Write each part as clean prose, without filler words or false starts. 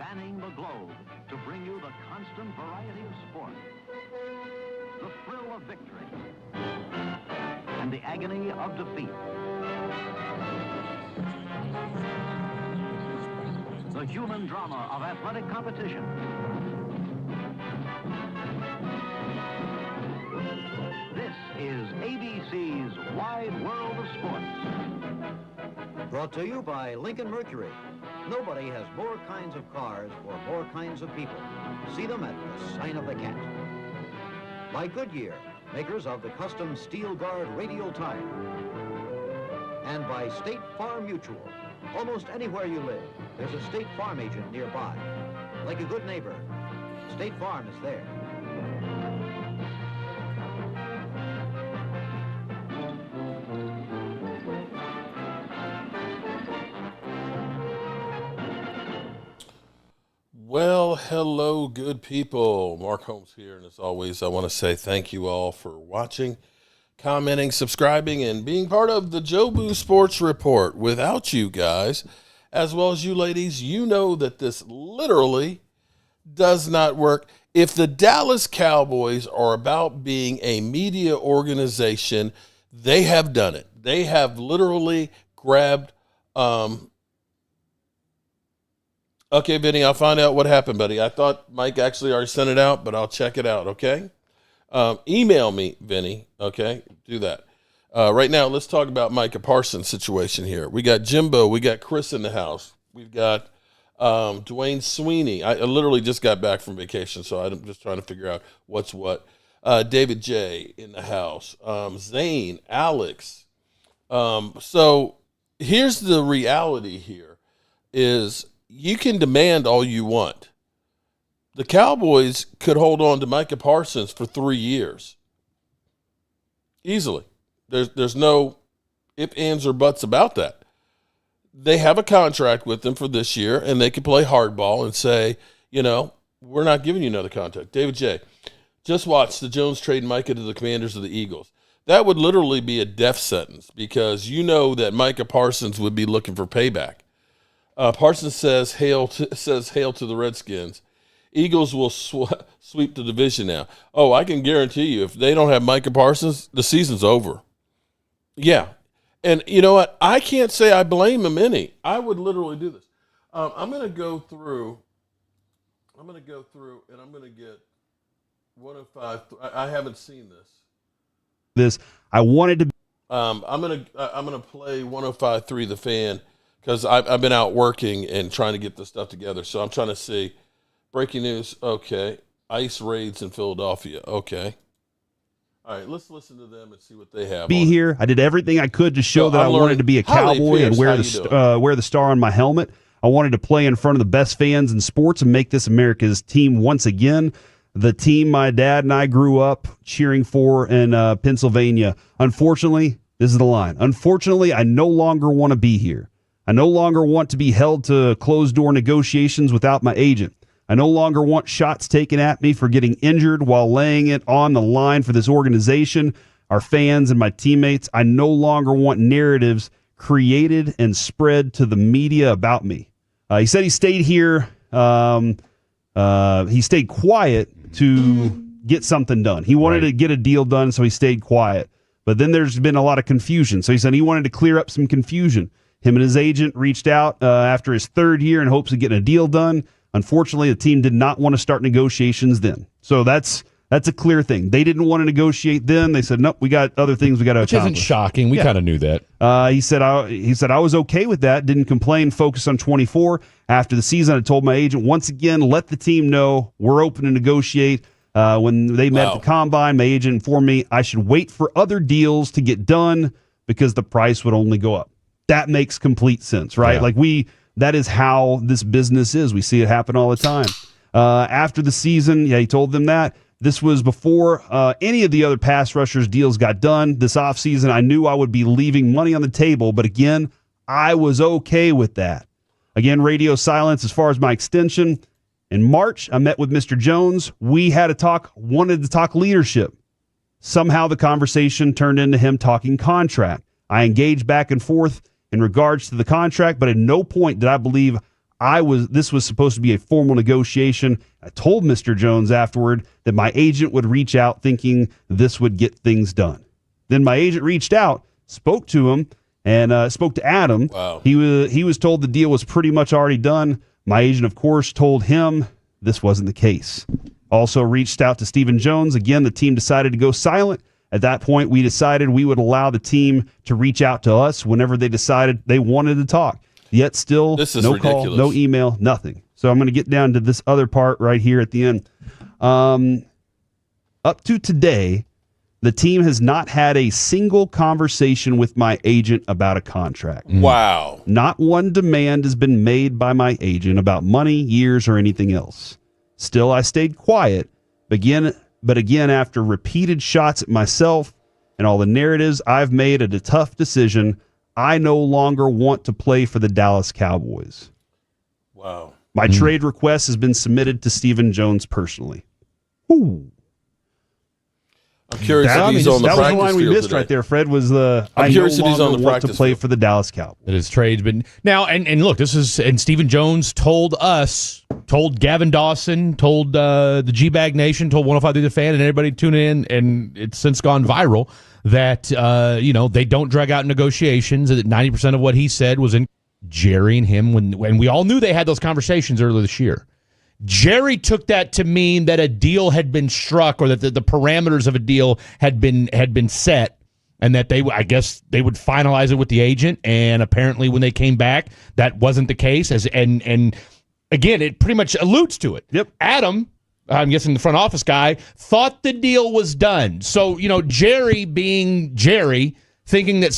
spanning the globe to bring you the constant variety of sport, the thrill of victory, and the agony of defeat. The human drama of athletic competition. This is ABC's Wide World of Sports. Brought to you by Lincoln Mercury. Nobody has more kinds of cars or more kinds of people. See them at the sign of the cat. By Goodyear, makers of the custom Steel Guard radial tire. And by State Farm Mutual. Almost anywhere you live, there's a State Farm agent nearby. Like a good neighbor, State Farm is there. Well, hello, good people. Mark Holmes here, and as always, I want to say thank you all for watching, commenting, subscribing, and being part of the Jobu Sports Report. Without you guys, as well as you ladies, you know that this literally does not work. If the Dallas Cowboys are about being a media organization, they have done it. They have literally grabbed okay, Vinny, I'll find out what happened, buddy. I thought Mike actually already sent it out, but I'll check it out, okay? Email me, Vinny, okay? Do that. Right now, let's talk about Micah Parsons' situation here. We got Jimbo. We got Chris in the house. We've got Dwayne Sweeney. I literally just got back from vacation, so I'm just trying to figure out what's what. David J. in the house. Zane, Alex. So here's the reality here is you can demand all you want. The Cowboys could hold on to Micah Parsons for 3 years. Easily. There's no ifs, ands, or buts about that. They have a contract with them for this year, and they can play hardball and say, you know, we're not giving you another contract. David J., just watch the Jones trade Micah to the Commanders of the Eagles. That would literally be a death sentence because you know that Micah Parsons would be looking for payback. Parsons says hail to the Redskins. Eagles will sweep the division now. Oh, I can guarantee you, if they don't have Micah Parsons, the season's over. Yeah. And you know what? I can't say I blame him any. I would literally do this. I'm going to go through, and I'm going to get 105. I haven't seen this. I wanted to. I'm gonna play 105.3 The Fan. Because I've been out working and trying to get this stuff together. So I'm trying to see. Breaking news. Okay. ICE raids in Philadelphia. Okay. All right. Let's listen to them and see what they have. Be here. I did everything I could to show that I wanted to be a Cowboy and wear the star on my helmet. I wanted to play in front of the best fans in sports and make this America's team once again. The team my dad and I grew up cheering for in Pennsylvania. Unfortunately, this is the line. Unfortunately, I no longer want to be here. I no longer want to be held to closed-door negotiations without my agent. I no longer want shots taken at me for getting injured while laying it on the line for this organization, our fans, and my teammates. I no longer want narratives created and spread to the media about me. He said he stayed here. He stayed quiet to get something done. He wanted to get a deal done, so he stayed quiet. But then there's been a lot of confusion. So he said he wanted to clear up some confusion. Him and his agent reached out after his third year in hopes of getting a deal done. Unfortunately, the team did not want to start negotiations then. So that's a clear thing. They didn't want to negotiate then. They said, nope, we got other things we got to accomplish. Which isn't shocking. We kind of knew that. He said I was okay with that. Didn't complain. Focus on 24. After the season, I told my agent, once again, let the team know we're open to negotiate. When they met at the Combine, my agent informed me I should wait for other deals to get done because the price would only go up. That makes complete sense, right? Yeah. That is how this business is. We see it happen all the time. After the season, he told them that. This was before any of the other pass rushers deals got done. This offseason, I knew I would be leaving money on the table, but again, I was okay with that. Again, radio silence as far as my extension. In March, I met with Mr. Jones. We had a talk, wanted to talk leadership. Somehow the conversation turned into him talking contract. I engaged back and forth in regards to the contract, but at no point did I believe This was supposed to be a formal negotiation. I told Mr. Jones afterward that my agent would reach out thinking this would get things done. Then my agent reached out, spoke to him, and spoke to Adam. Wow. He was told the deal was pretty much already done. My agent, of course, told him this wasn't the case. Also reached out to Stephen Jones. Again, the team decided to go silent. At that point, we decided we would allow the team to reach out to us whenever they decided they wanted to talk. Yet still, This is no ridiculous. call, no email, nothing. So I'm going to get down to this other part right here at the end. Up to today, the team has not had a single conversation with my agent about a contract. Wow. Not one demand has been made by my agent about money, years, or anything else. Still, I stayed quiet. But again, after repeated shots at myself and all the narratives I've made a tough decision, I no longer want to play for the Dallas Cowboys. Wow. My trade request has been submitted to Stephen Jones personally. Ooh. I'm curious if he's on the that was the practice line we field missed today. right there, Fred, was the I'm I no curious if he's on longer the want to practice play field. for the Dallas Cowboys. That his trade's been now, and look, this is, and Stephen Jones told Gavin Dawson, told the G-Bag Nation, told 105 The Fan, and everybody tuning in, and it's since gone viral that they don't drag out negotiations. That 90% of what he said was in Jerry and him when we all knew they had those conversations earlier this year. Jerry took that to mean that a deal had been struck, or that the parameters of a deal had been set, and that I guess they would finalize it with the agent. And apparently, when they came back, that wasn't the case. And again, it pretty much alludes to it. Yep. Adam, I'm guessing the front office guy, thought the deal was done. So Jerry being Jerry, thinking that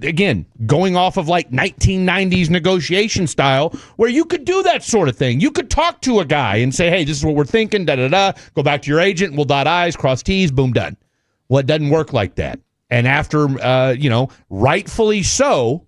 again, going off of like 1990s negotiation style, where you could do that sort of thing. You could talk to a guy and say, hey, this is what we're thinking, da-da-da. Go back to your agent, we'll dot I's, cross T's, boom, done. Well, it doesn't work like that. And after, rightfully so,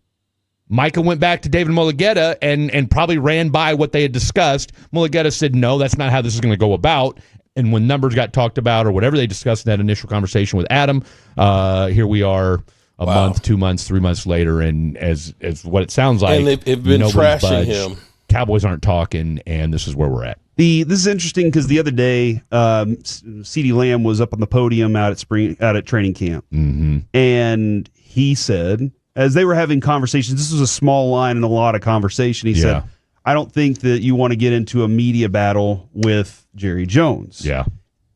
Micah went back to David Mulugeta and probably ran by what they had discussed. Mulugeta said, no, that's not how this is going to go about. And when numbers got talked about or whatever they discussed in that initial conversation with Adam, here we are a month, 2 months, 3 months later, and as what it sounds like, And they've been nobody's trashing budged. him. Cowboys aren't talking, and this is where we're at. This is interesting because the other day, CeeDee Lamb was up on the podium out at training camp, and he said, as they were having conversations, this was a small line in a lot of conversation. He said, "I don't think that you want to get into a media battle with Jerry Jones." Yeah.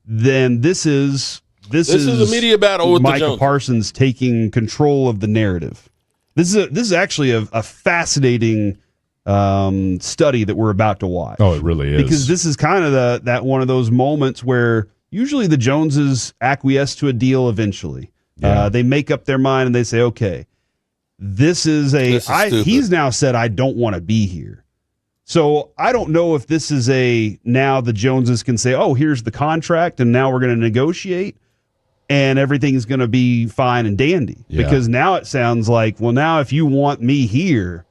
Then this is a media battle with the Micah Jones. Parsons taking control of the narrative. This is actually a fascinating study that we're about to watch. Oh, it really is. Because this is kind of that one of those moments where usually the Joneses acquiesce to a deal eventually. Yeah. They make up their mind and they say, okay, this is stupid. he's now said, I don't want to be here. So I don't know if this is now the Joneses can say, oh, here's the contract and now we're going to negotiate and everything's going to be fine and dandy. Yeah. Because now it sounds like, well, now if you want me here,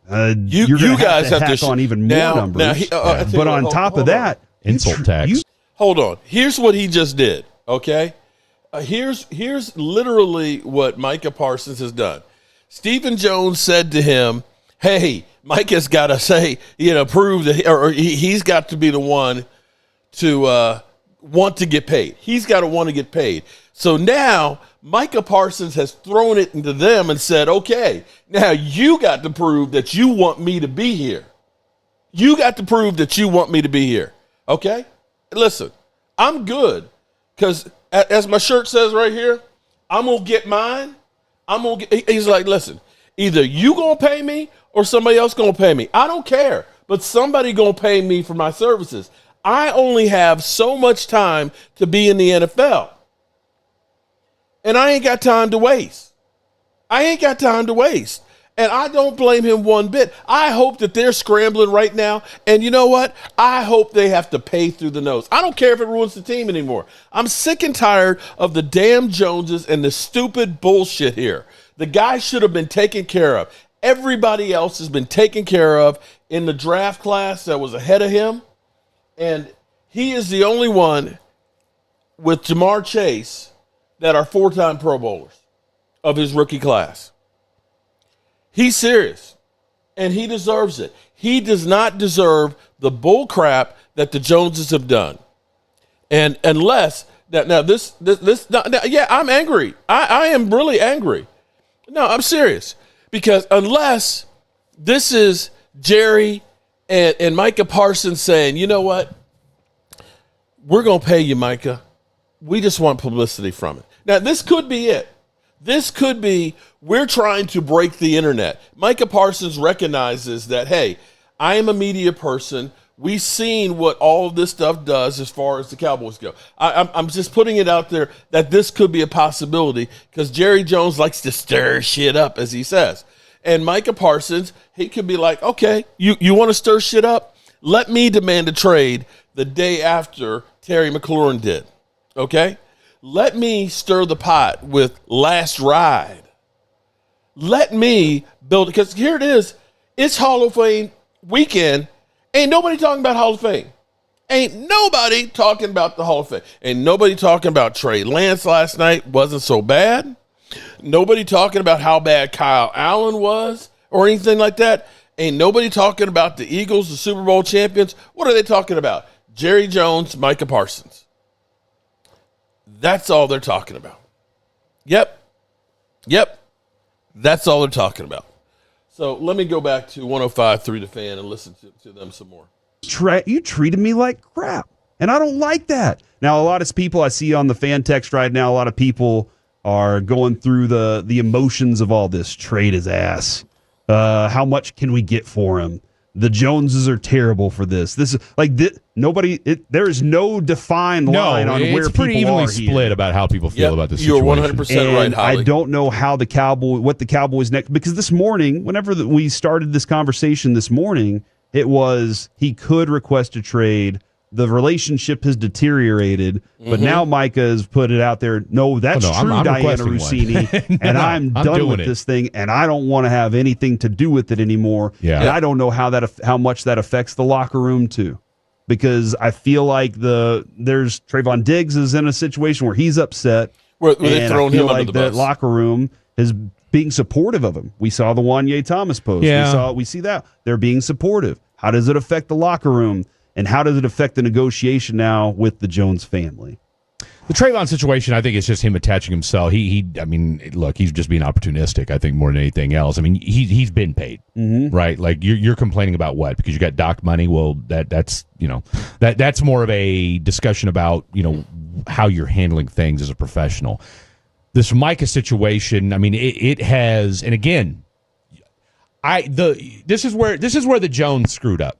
You you're gonna guys have to tack on even more numbers. Now, I tell you but what, on top of that, Insult tax. Hold on. Here's what he just did, okay? Here's literally what Micah Parsons has done. Stephen Jones said to him, hey, Micah's got to say, prove that, or he's got to be the one to want to get paid. He's got to want to get paid. So now Micah Parsons has thrown it into them and said, okay, now you got to prove that you want me to be here. You got to prove that you want me to be here. Okay? Listen, I'm good because as my shirt says right here, I'm going to get mine. He's like, listen, either you going to pay me or somebody else going to pay me. I don't care, but somebody going to pay me for my services. I only have so much time to be in the NFL. And I ain't got time to waste. And I don't blame him one bit. I hope that they're scrambling right now. And you know what? I hope they have to pay through the nose. I don't care if it ruins the team anymore. I'm sick and tired of the damn Joneses and the stupid bullshit here. The guy should have been taken care of. Everybody else has been taken care of in the draft class that was ahead of him. And he is the only one with Jamar Chase that are 4-time Pro Bowlers of his rookie class. He's serious. and he deserves it. He does not deserve the bull crap that the Joneses have done. And unless I'm angry. I am really angry. No, I'm serious. Because unless this is Jerry and Micah Parsons saying, you know what? We're going to pay you, Micah. We just want publicity from it. Now, this could be it. This could be, we're trying to break the internet. Micah Parsons recognizes that, hey, I am a media person. We've seen what all of this stuff does as far as the Cowboys go. I'm just putting it out there that this could be a possibility because Jerry Jones likes to stir shit up, as he says. And Micah Parsons, he could be like, okay, you want to stir shit up? Let me demand a trade the day after Terry McLaurin did, okay? Let me stir the pot with Last Ride. Let me build it, because here it is. It's Hall of Fame weekend. Ain't nobody talking about Hall of Fame. Ain't nobody talking about the Hall of Fame. Ain't nobody talking about Trey Lance last night. Wasn't so bad. Nobody talking about how bad Kyle Allen was or anything like that. Ain't nobody talking about the Eagles, the Super Bowl champions. What are they talking about? Jerry Jones, Micah Parsons. That's all they're talking about. Yep. That's all they're talking about. So let me go back to 105.3 The Fan and listen to them some more. You treated me like crap, and I don't like that. Now, a lot of people I see on the fan text right now, a lot of people are going through the emotions of all this. Trade his ass. How much can we get for him? The Joneses are terrible for this. This is like nobody. There is no defined line on where people are. It's pretty evenly split about how people feel about this You're situation. 100% right, Holly. I don't know how what the Cowboys next, because this morning, whenever we started this conversation this morning, it was he could request a trade. The relationship has deteriorated, but now Micah has put it out there. No, that's true, I'm Diana Rossini, and I'm done with this thing, and I don't want to have anything to do with it anymore. Yeah. And I don't know how much that affects the locker room too, because I feel like there's Trayvon Diggs is in a situation where he's upset. Where they thrown him under the bus. The locker room is being supportive of him. We saw the Wanye Thomas post. Yeah. We see that they're being supportive. How does it affect the locker room? And how does it affect the negotiation now with the Jones family? The Trayvon situation, I think, is just him attaching himself. I mean, look, he's just being opportunistic, I think, more than anything else. I mean, he's been paid, right? Like, you're complaining about what? Because you got docked money? Well, that's more of a discussion about, how you're handling things as a professional. This Micah situation, I mean, it has, and again, this is where the Jones screwed up.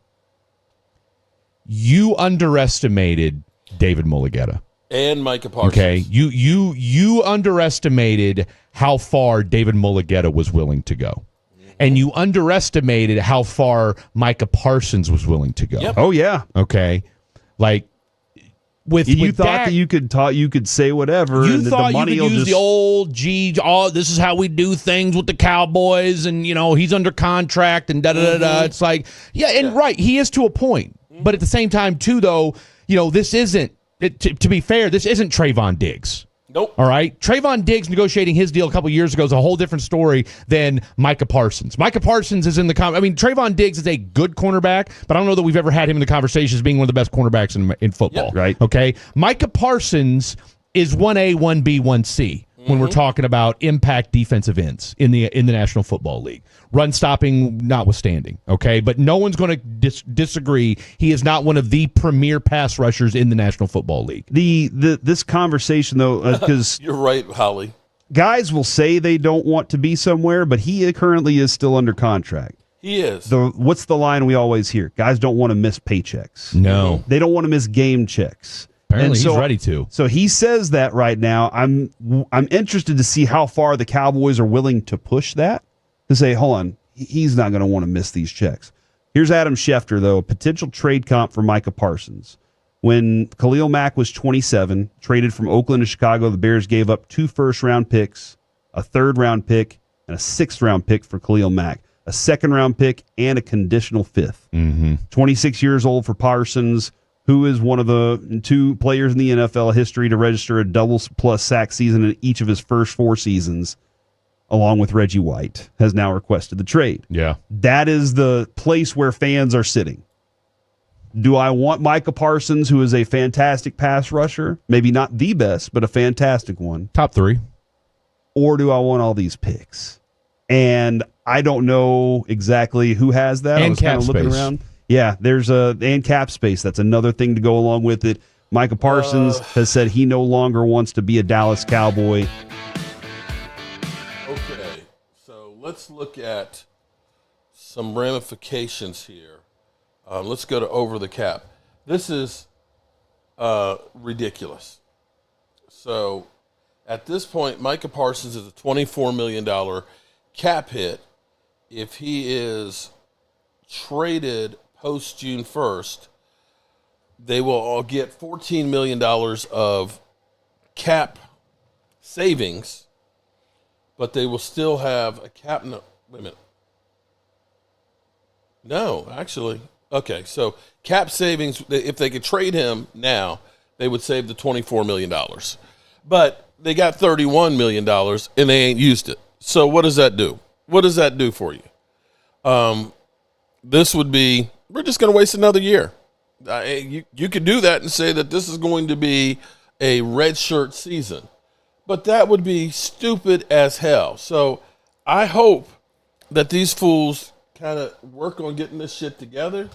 You underestimated David Mulligetta and Micah Parsons. Okay, you underestimated how far David Mulligetta was willing to go, and you underestimated how far Micah Parsons was willing to go. Yep. Oh yeah. Okay, like with you thought Dak, that you could say whatever. You and thought the money you could use the old this is how we do things with the Cowboys, and he's under contract and da da da da. It's like right, he is to a point. But at the same time, too, though, this isn't, to be fair, this isn't Trayvon Diggs. Nope. All right? Trayvon Diggs negotiating his deal a couple years ago is a whole different story than Micah Parsons. Micah Parsons is in the Trayvon Diggs is a good cornerback, but I don't know that we've ever had him in the conversation as being one of the best cornerbacks in football. Yep. Right. Okay? Micah Parsons is 1A, 1B, 1C when we're talking about impact defensive ends in the National Football League. Run stopping notwithstanding, okay? But no one's going to disagree. He is not one of the premier pass rushers in the National Football League. This conversation, though, because you're right, Holly. Guys will say they don't want to be somewhere, but he currently is still under contract. He is. What's the line we always hear? Guys don't want to miss paychecks. No. They don't want to miss game checks. Apparently he's ready to. So he says that right now. I'm interested to see how far the Cowboys are willing to push that. To say, hold on, he's not going to want to miss these checks. Here's Adam Schefter, though, a potential trade comp for Micah Parsons. When Khalil Mack was 27, traded from Oakland to Chicago, the Bears gave up 2 first-round picks, a third-round pick, and a sixth-round pick for Khalil Mack, a second-round pick, and a conditional fifth. 26 years old for Parsons, who is one of the 2 players in the NFL history to register a double-plus sack season in each of his first 4 seasons. along with Reggie White, has now requested the trade. Yeah. That is the place where fans are sitting. Do I want Micah Parsons, who is a fantastic pass rusher, maybe not the best, but a fantastic one? Top 3. Or do I want all these picks? And I don't know exactly who has that. And I was kind of looking space. around. Yeah, there's and cap space. That's another thing to go along with it. Micah Parsons has said he no longer wants to be a Dallas Cowboy. Okay, so let's look at some ramifications here. Let's go to over the cap. This is ridiculous. So at this point, Micah Parsons is a $24 million cap hit. If he is traded post June 1st, they will all get $14 million of cap savings, but they will still have a cap. No, wait a minute. No, actually. Okay, so cap savings, if they could trade him now, they would save the $24 million. But they got $31 million, and they ain't used it. So what does that do? What does that do for you? This would be, we're just going to waste another year. You could do that and say that this is going to be a red shirt season. But that would be stupid as hell. So I hope that these fools kind of work on getting this shit together.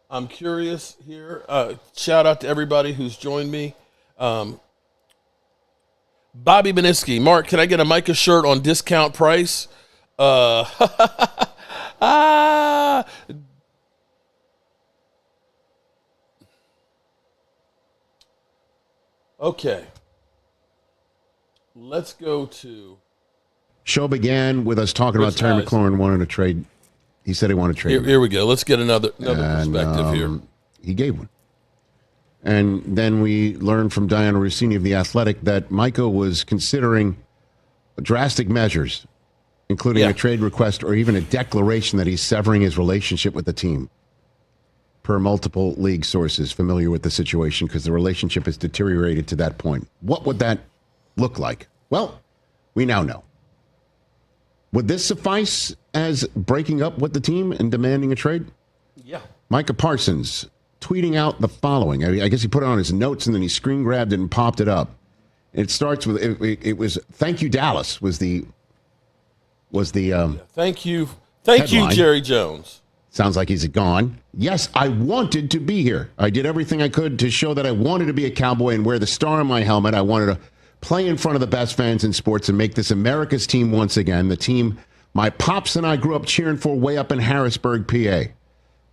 I'm curious here. Shout out to everybody who's joined me. Bobby Beniski. Mark, can I get a Micah shirt on discount price? Okay. Let's go to... Show began with us talking about Terry McLaurin wanting to trade. He said he wanted to trade. Here we go. Let's get another perspective here. He gave one. And then we learned from Diana Rossini of The Athletic that Micah was considering drastic measures, including a trade request or even a declaration that he's severing his relationship with the team, per multiple league sources familiar with the situation, because the relationship has deteriorated to that point. What would that look like? Well, we now know. Would this suffice as breaking up with the team and demanding a trade? Yeah. Micah Parsons tweeting out the following. I guess he put it on his notes and then he screen grabbed it and popped it up. It starts with it was "Thank you, Dallas." Was the thank you, headline. Jerry Jones. Sounds like he's gone. Yes, I wanted to be here. I did everything I could to show that I wanted to be a Cowboy and wear the star on my helmet. I wanted to play in front of the best fans in sports and make this America's team once again. The team my pops and I grew up cheering for way up in Harrisburg, PA.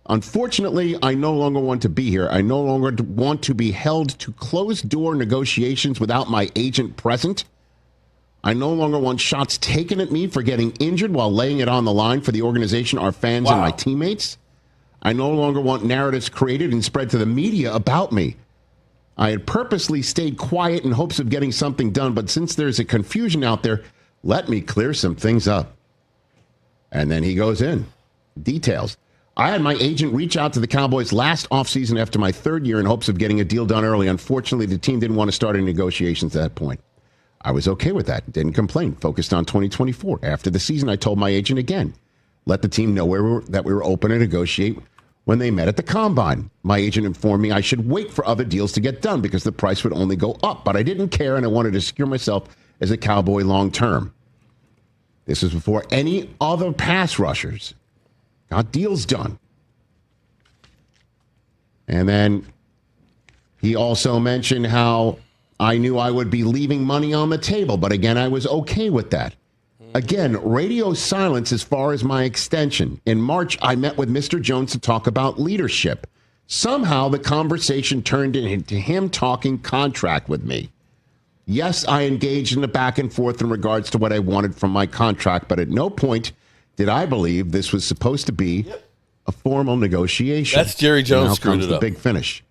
Unfortunately, I no longer want to be here. I no longer want to be held to closed-door negotiations without my agent present. I no longer want shots taken at me for getting injured while laying it on the line for the organization, our fans, and my teammates. I no longer want narratives created and spread to the media about me. I had purposely stayed quiet in hopes of getting something done, but since there's a confusion out there, let me clear some things up. And then he goes in. Details. I had my agent reach out to the Cowboys last offseason after my third year in hopes of getting a deal done early. Unfortunately, the team didn't want to start any negotiations at that point. I was okay with that. Didn't complain. Focused on 2024. After the season, I told my agent again, let the team know that we were open to negotiate when they met at the Combine. My agent informed me I should wait for other deals to get done because the price would only go up. But I didn't care, and I wanted to secure myself as a Cowboy long term. This was before any other pass rushers got deals done. And then he also mentioned how I knew I would be leaving money on the table, but again, I was okay with that. Again, radio silence as far as my extension. In March, I met with Mr. Jones to talk about leadership. Somehow, the conversation turned into him talking contract with me. Yes, I engaged in a back and forth in regards to what I wanted from my contract, but at no point did I believe this was supposed to be a formal negotiation. That's Jerry Jones screwed it up. The big finish.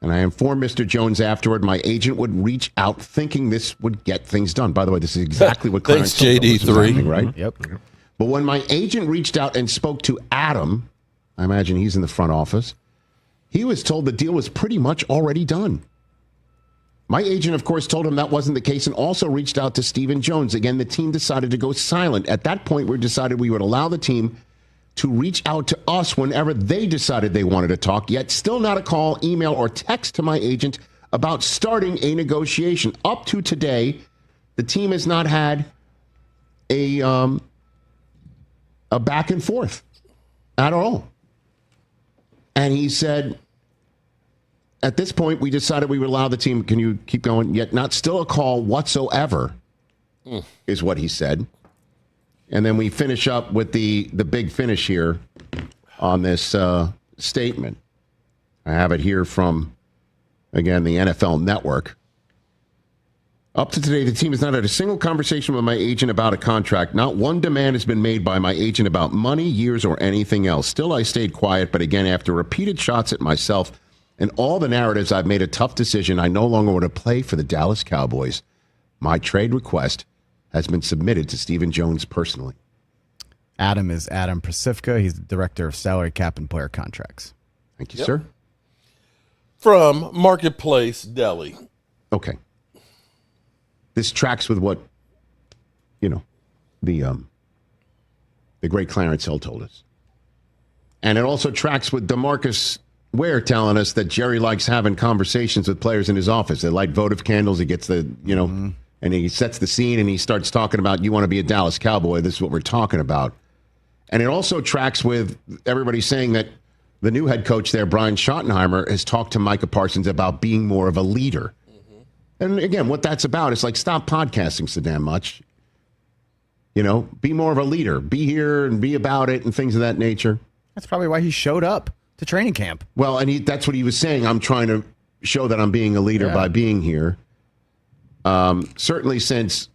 And I informed Mr. Jones afterward my agent would reach out thinking this would get things done. By the way, this is exactly what Thanks, JD3. Right? Yep. But when my agent reached out and spoke to Adam, I imagine he's in the front office, he was told the deal was pretty much already done. My agent, of course, told him that wasn't the case and also reached out to Stephen Jones. Again, the team decided to go silent. At that point, we decided we would allow the team to reach out to us whenever they decided they wanted to talk, yet still not a call, email, or text to my agent about starting a negotiation. Up to today, the team has not had a back and forth at all. And he said, at this point, we decided we would allow the team, can you keep going? Yet not still a call whatsoever, is what he said. And then we finish up with the big finish here on this statement. I have it here from, again, the NFL Network. Up to today, the team has not had a single conversation with my agent about a contract. Not one demand has been made by my agent about money, years, or anything else. Still, I stayed quiet, but again, after repeated shots at myself and all the narratives, I've made a tough decision. I no longer want to play for the Dallas Cowboys. My trade request has been submitted to Stephen Jones personally. Adam is Adam Pasifka. He's the director of salary cap and player contracts. Thank you, sir. From Marketplace Deli. Okay. This tracks with what, the great Clarence Hill told us. And it also tracks with DeMarcus Ware telling us that Jerry likes having conversations with players in his office. They light votive candles. He gets and he sets the scene and he starts talking about, you want to be a Dallas Cowboy. This is what we're talking about. And it also tracks with everybody saying that the new head coach there, Brian Schottenheimer, has talked to Micah Parsons about being more of a leader. And again, what that's about is like, stop podcasting so damn much. Be more of a leader. Be here and be about it and things of that nature. That's probably why he showed up to training camp. Well, and that's what he was saying. I'm trying to show that I'm being a leader by being here. Certainly, since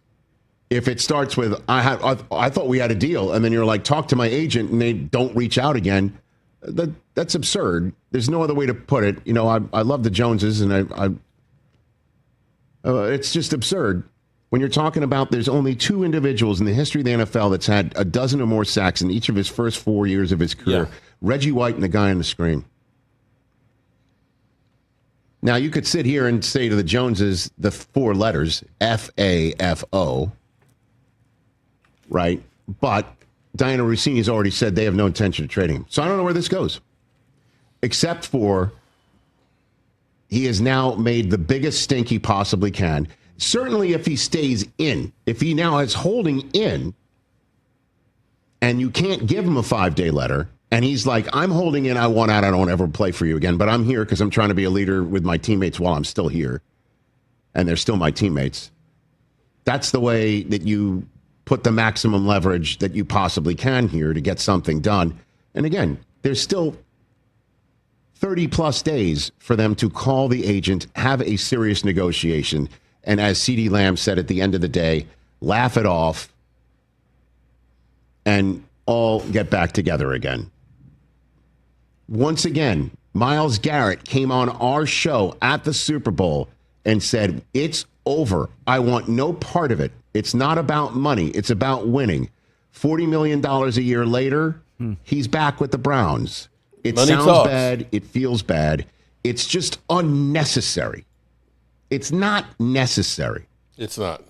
if it starts with, I thought we had a deal, and then you're like, talk to my agent, and they don't reach out again, that's absurd. There's no other way to put it. I love the Joneses, and it's just absurd. When you're talking about there's only two individuals in the history of the NFL that's had a dozen or more sacks in each of his first 4 years of his career, Reggie White and the guy on the screen. Now, you could sit here and say to the Joneses the four letters, F-A-F-O, right? But Diana Rossini's already said they have no intention of trading him. So I don't know where this goes, except for he has now made the biggest stink he possibly can. Certainly if he stays in, if he now is holding in and you can't give him a 5-day letter, and he's like, I'm holding in, I want out, I don't ever play for you again, but I'm here because I'm trying to be a leader with my teammates while I'm still here, and they're still my teammates. That's the way that you put the maximum leverage that you possibly can here to get something done. And again, there's still 30-plus days for them to call the agent, have a serious negotiation, and as CeeDee Lamb said at the end of the day, laugh it off and all get back together again. Once again, Myles Garrett came on our show at the Super Bowl and said, it's over. I want no part of it. It's not about money. It's about winning. $40 million a year later, he's back with the Browns. It money sounds talks. Bad. It feels bad. It's just unnecessary. It's not necessary. It's not.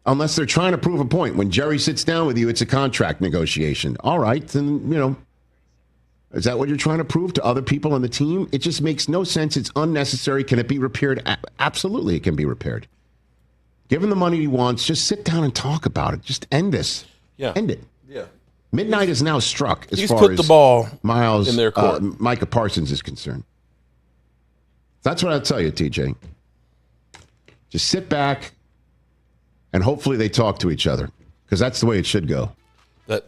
Unless they're trying to prove a point. When Jerry sits down with you, it's a contract negotiation. All right, then, is that what you're trying to prove to other people on the team? It just makes no sense. It's unnecessary. Can it be repaired? Absolutely, it can be repaired. Give him the money he wants. Just sit down and talk about it. Just end this. Yeah. End it. Yeah. Midnight is now struck as He's far put as the ball Miles, in their court. Micah Parsons is concerned. That's what I'll tell you, TJ. Just sit back and hopefully they talk to each other, because that's the way it should go.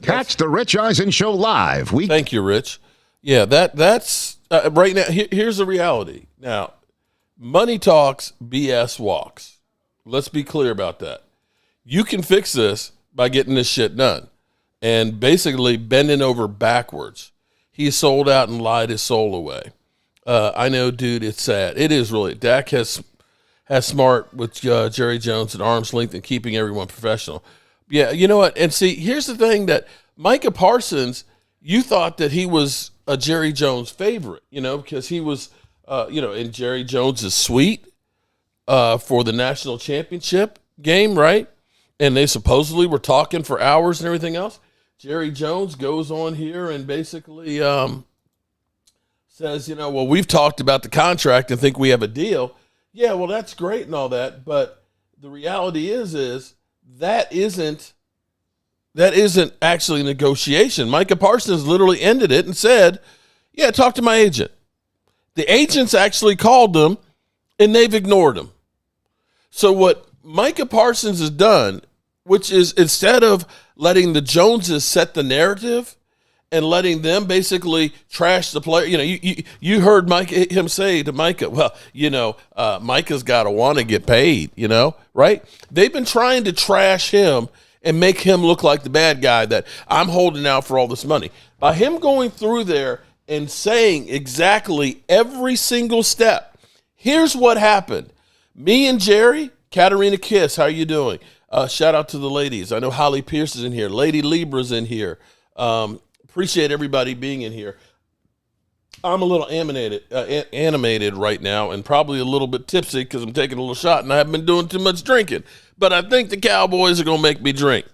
Catch the Rich Eisen Show live. Thank you, Rich. Yeah, that's right now. Here's the reality. Now, money talks, BS walks. Let's be clear about that. You can fix this by getting this shit done and basically bending over backwards. He sold out and lied his soul away. I know, dude, it's sad. It is really. Dak has smart with Jerry Jones at arm's length and keeping everyone professional. Yeah, you know what? And see, here's the thing that Micah Parsons, you thought that he was a Jerry Jones favorite, because he was, and Jerry Jones is sweet. for the national championship game, right? And they supposedly were talking for hours and everything else. Jerry Jones goes on here and basically says, well, we've talked about the contract and think we have a deal. Yeah, well, that's great and all that, but the reality is that isn't actually negotiation. Micah Parsons literally ended it and said, yeah, talk to my agent. The agents actually called them, and they've ignored them. So what Micah Parsons has done, which is instead of letting the Joneses set the narrative and letting them basically trash the player, you heard him say to Micah, well, Micah's got to want to get paid, right? They've been trying to trash him and make him look like the bad guy that I'm holding out for all this money. By him going through there and saying exactly every single step, here's what happened. Me and Jerry, Katarina Kiss, how are you doing? Shout out to the ladies. I know Holly Pierce is in here. Lady Libra's in here. Appreciate everybody being in here. I'm a little animated right now and probably a little bit tipsy because I'm taking a little shot and I haven't been doing too much drinking. But I think the Cowboys are going to make me drink.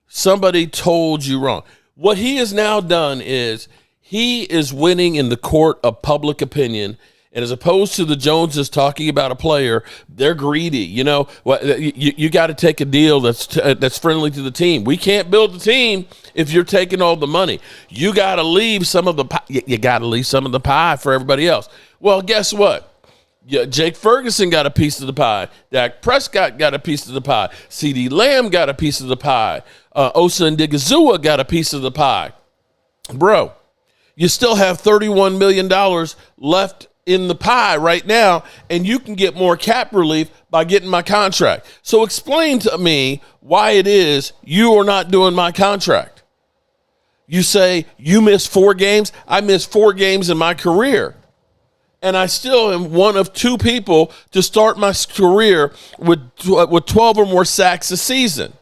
Somebody told you wrong. What he has now done is he is winning in the court of public opinion. And as opposed to the Joneses talking about a player, they're greedy. You got to take a deal that's friendly to the team. We can't build the team if you're taking all the money. You got to leave some of the pie. You got to leave some of the pie for everybody else. Well, guess what? Jake Ferguson got a piece of the pie. Dak Prescott got a piece of the pie. CeeDee Lamb got a piece of the pie. Osa Ndigazua got a piece of the pie. Bro, you still have $31 million left in the pie right now, and you can get more cap relief by getting my contract. So explain to me why it is you are not doing my contract. You say you missed 4 games. I missed 4 games in my career. And I still am one of 2 people to start my career with 12 or more sacks a season.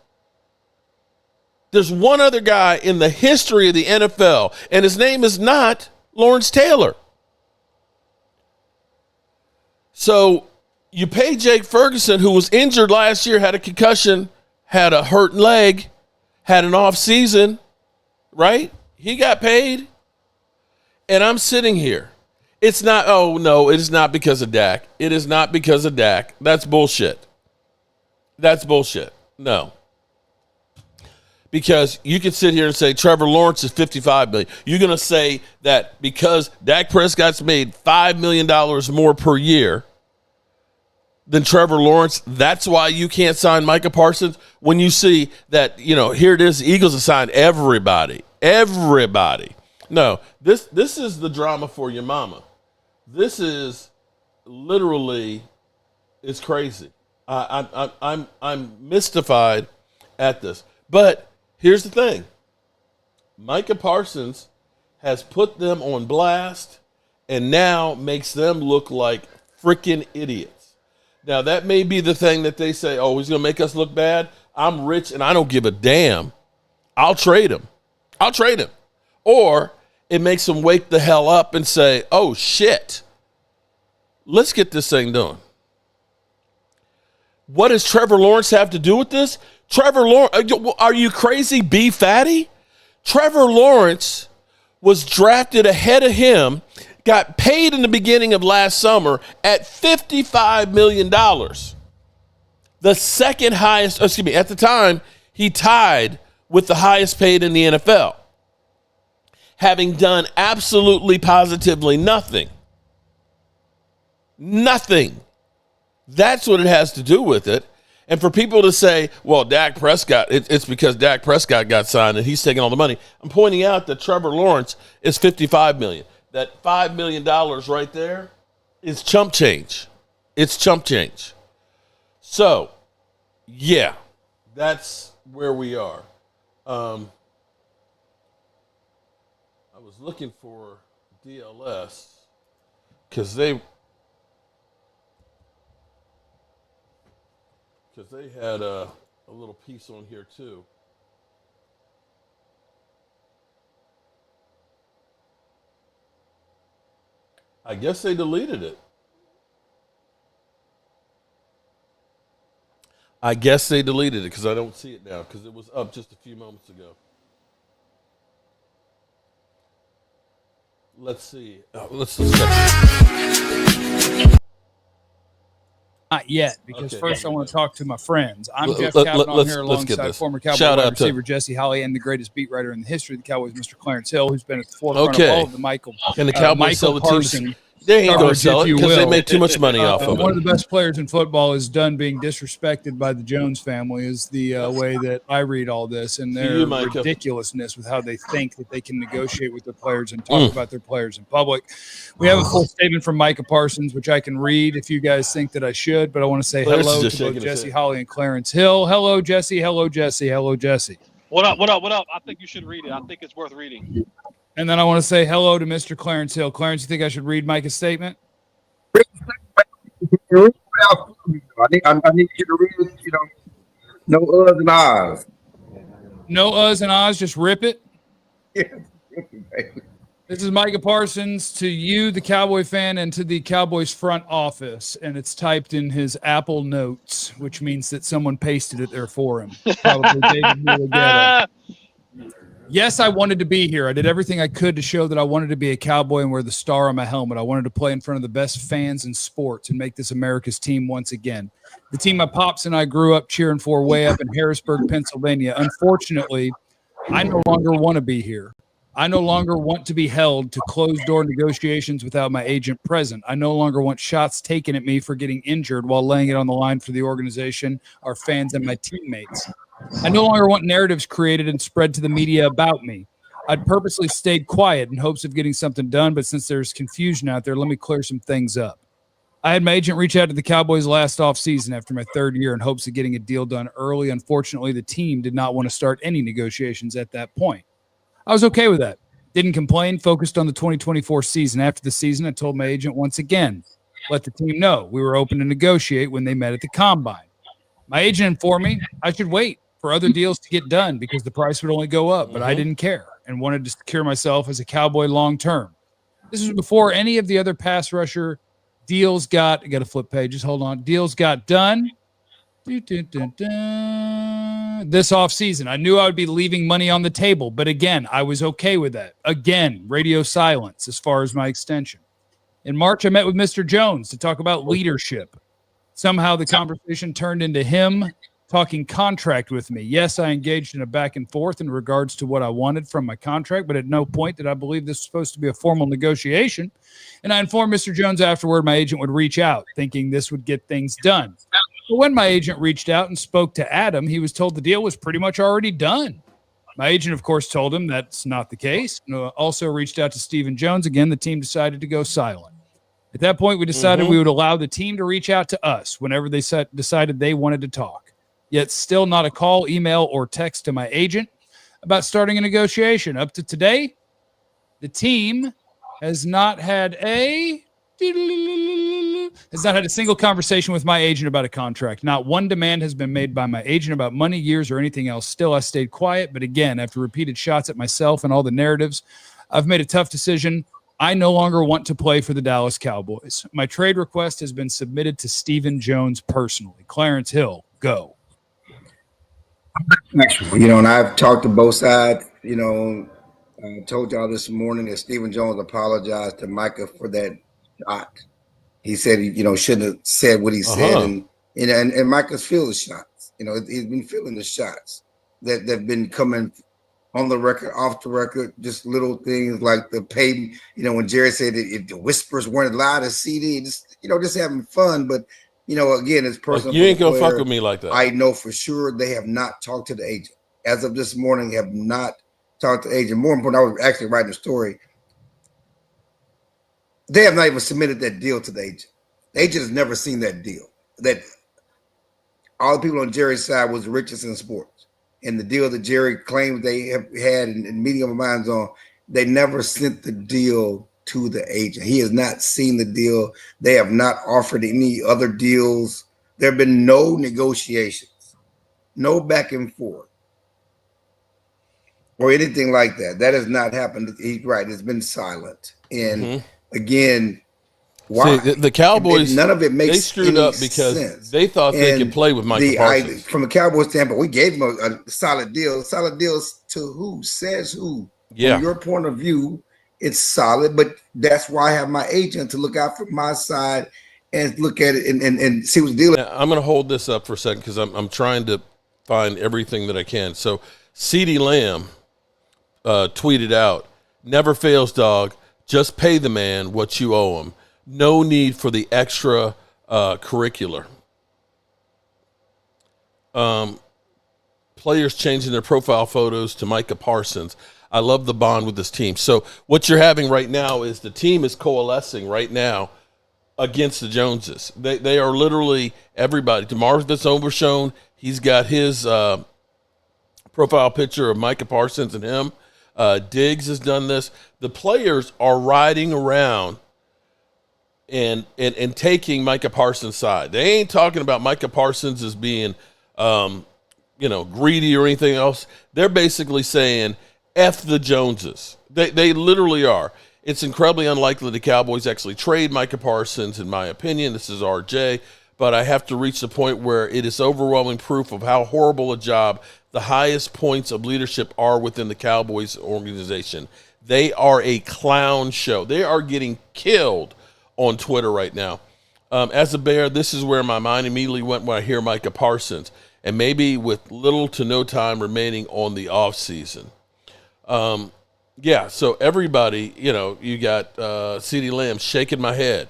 There's one other guy in the history of the NFL, and his name is not Lawrence Taylor. So you pay Jake Ferguson, who was injured last year, had a concussion, had a hurt leg, had an off season, right? He got paid. And I'm sitting here. It's not, it is not because of Dak. It is not because of Dak. That's bullshit. That's bullshit. No. Because you can sit here and say Trevor Lawrence is $55 million. You're going to say that because Dak Prescott's made $5 million more per year than Trevor Lawrence, that's why you can't sign Micah Parsons? When you see that, here it is, the Eagles have signed everybody. Everybody. No, this is the drama for your mama. This is literally, it's crazy. I'm mystified at this. But here's the thing. Micah Parsons has put them on blast and now makes them look like freaking idiots. Now, that may be the thing that they say, oh, he's going to make us look bad. I'm rich and I don't give a damn. I'll trade him. Or it makes them wake the hell up and say, oh, shit, let's get this thing done. What does Trevor Lawrence have to do with this? Trevor Lawrence, are you crazy, B Fatty? Trevor Lawrence was drafted ahead of him, got paid in the beginning of last summer at $55 million. The second highest, at the time, he tied with the highest paid in the NFL, having done absolutely positively nothing. Nothing. That's what it has to do with it. And for people to say, well, Dak Prescott, it's because Dak Prescott got signed and he's taking all the money. I'm pointing out that Trevor Lawrence is $55 million. That $5 million right there is chump change. It's chump change. So, yeah, that's where we are. I was looking for DLS because they had a little piece on here too. I guess they deleted it. I guess they deleted it because I don't see it now because it was up just a few moments ago. Let's see. Let's check. Not yet, because Okay. first I want to talk to my friends. I'm Jeff Let- Cavanaugh let's- here let's get alongside this. former Cowboy Shout wide out to- receiver Jesse Holley and the greatest beat writer in the history of the Cowboys, Mr. Clarence Hill, who's been at the forefront Okay. of all of the Michael Can the Cowboys Michael sell the Parsons team? They ain't going to coverage, sell if it you because they will. make too much money off of One it. of the best players in football is done being disrespected by the Jones family is the way that I read all this, and their you, Micah. ridiculousness with how they think that they can negotiate with their players and talk about their players in public. We have a full statement from Micah Parsons, which I can read if you guys think that I should, but I want to say Clarence is hello just to both shaking his Jesse head. Holley and Clarence Hill. Hello, Jesse. Hello, Jesse. Hello, Jesse. What up? What up? What up? I think you should read it. I think it's worth reading. And then I want to say hello to Mr. Clarence Hill. Clarence, you think I should read Micah's statement? I need you to read it, no uhs and ahs. No uhs and ahs, just rip it. Yeah. This is Micah Parsons to you, the Cowboy fan, and to the Cowboys front office. And it's typed in his Apple Notes, which means that someone pasted it there for him. Probably David Mulligetta. Yes, I wanted to be here. I did everything I could to show that I wanted to be a Cowboy and wear the star on my helmet. I wanted to play in front of the best fans in sports and make this America's team once again. The team my pops and I grew up cheering for way up in Harrisburg, Pennsylvania. Unfortunately, I no longer want to be here. I no longer want to be held to closed-door negotiations without my agent present. I no longer want shots taken at me for getting injured while laying it on the line for the organization, our fans, and my teammates. I no longer want narratives created and spread to the media about me. I'd purposely stayed quiet in hopes of getting something done, but since there's confusion out there, let me clear some things up. I had my agent reach out to the Cowboys last offseason after my third year in hopes of getting a deal done early. Unfortunately, the team did not want to start any negotiations at that point. I was okay with that. Didn't complain, focused on the 2024 season. After the season, I told my agent once again, let the team know we were open to negotiate when they met at the Combine. My agent informed me I should wait for other deals to get done because the price would only go up, but I didn't care and wanted to secure myself as a Cowboy long term. This was before any of the other pass rusher deals got to flip pages. Hold on. Deals got done. This offseason, I knew I would be leaving money on the table, but again, I was okay with that. Again, radio silence as far as my extension. In March, I met with Mr. Jones to talk about leadership. Somehow the conversation turned into him talking contract with me. Yes, I engaged in a back and forth in regards to what I wanted from my contract, but at no point did I believe this was supposed to be a formal negotiation. And I informed Mr. Jones afterward my agent would reach out, thinking this would get things done. But when my agent reached out and spoke to Adam, he was told the deal was pretty much already done. My agent, of course, told him that's not the case. Also reached out to Stephen Jones. Again, the team decided to go silent. At that point, we decided we would allow the team to reach out to us whenever they decided they wanted to talk. Yet still not a call, email, or text to my agent about starting a negotiation. Up to today, the team has not had a single conversation with my agent about a contract. Not one demand has been made by my agent about money, years, or anything else. Still, I stayed quiet. But again, after repeated shots at myself and all the narratives, I've made a tough decision. I no longer want to play for the Dallas Cowboys. My trade request has been submitted to Stephen Jones personally. Clarence Hill, go. And I've talked to both sides. I told y'all this morning that Stephen Jones apologized to Micah for that shot. He said he, shouldn't have said what he said, and Micah's feel the shots. He's been feeling the shots that have been coming on the record, off the record, just little things like the pay. When Jerry said that if the whispers weren't allowed to CD, just having fun, but. Again, it's personal. You ain't gonna fuck with me like that. I know for sure they have not talked to the agent. As of this morning, have not talked to the agent. More important, I was actually writing a story. They have not even submitted that deal to the agent. The agent has never seen that deal. That all the people on Jerry's side was richest in sports. And the deal that Jerry claimed they have had and meeting of minds on, they never sent the deal to the agent. He has not seen the deal. They have not offered any other deals. There have been no negotiations, no back and forth, or anything like that. That has not happened. He's right. It's been silent. And again, Why? See, the Cowboys, None of it makes they screwed any up because sense. they thought they And could play with Micah Parsons. From a Cowboys standpoint, we gave him a solid deal. Solid deals to who? Says who? Yeah. From your point of view, it's solid, but that's why I have my agent to look out for my side and look at it and see what the deal is. Now, I'm going to hold this up for a second because I'm trying to find everything that I can. So CeeDee Lamb tweeted out, "Never fails, dog. Just pay the man what you owe him. No need for the extra curricular." Players changing their profile photos to Micah Parsons. I love the bond with this team. So what you're having right now is the team is coalescing right now against the Joneses. They are literally everybody. DeMarcus Overshown, he's got his profile picture of Micah Parsons and him. Diggs has done this. The players are riding around and taking Micah Parsons' side. They ain't talking about Micah Parsons as being, greedy or anything else. They're basically saying, F the Joneses. They literally are. It's incredibly unlikely the Cowboys actually trade Micah Parsons, in my opinion. This is RJ. But I have to reach the point where it is overwhelming proof of how horrible a job the highest points of leadership are within the Cowboys organization. They are a clown show. They are getting killed on Twitter right now. As a Bear, this is where my mind immediately went when I hear Micah Parsons, and maybe with little to no time remaining on the offseason. So everybody, you got CeeDee Lamb shaking my head.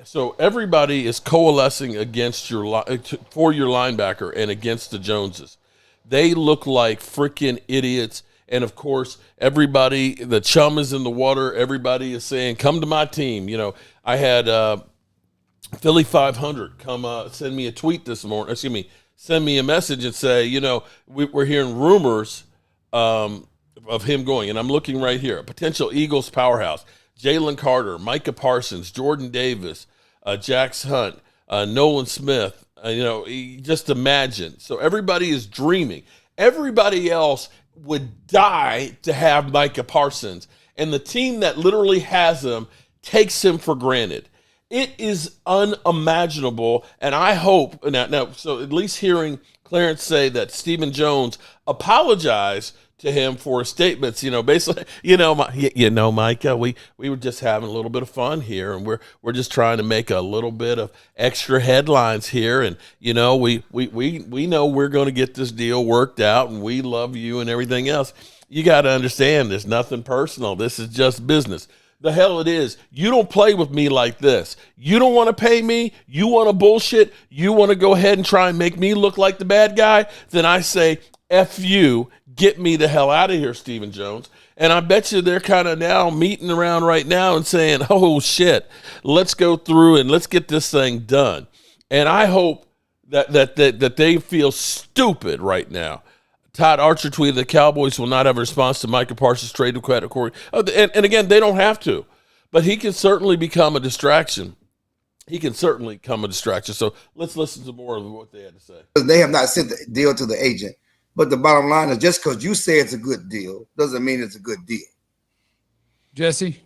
So everybody is coalescing against for your linebacker and against the Joneses. They look like freaking idiots. And, of course, everybody, the chum is in the water. Everybody is saying, come to my team. I had Philly 500 come send me a tweet this morning. Send me a message and say, we're hearing rumors of him going. And I'm looking right here. A potential Eagles powerhouse. Jalen Carter, Micah Parsons, Jordan Davis, Jax Hunt, Nolan Smith. Just imagine. So everybody is dreaming. Everybody else would die to have Micah Parsons. And the team that literally has him takes him for granted. It is unimaginable. And I hope, so at least hearing Clarence say that Stephen Jones apologized to him for his statements, basically, Micah, we were just having a little bit of fun here, and we're just trying to make a little bit of extra headlines here, and we know we're going to get this deal worked out, and we love you and everything else. You got to understand, there's nothing personal. This is just business. The hell it is. You don't play with me like this. You don't want to pay me. You want to bullshit. You want to go ahead and try and make me look like the bad guy. Then I say, F you. Get me the hell out of here, Stephen Jones. And I bet you they're kind of now meeting around right now and saying, oh, shit, let's go through and let's get this thing done. And I hope that they feel stupid right now. Todd Archer tweeted the Cowboys will not have a response to Micah Parsons' trade to Corey. And again, they don't have to. But he can certainly become a distraction. So let's listen to more of what they had to say. They have not sent the deal to the agent. But the bottom line is just because you say it's a good deal doesn't mean it's a good deal. Jesse?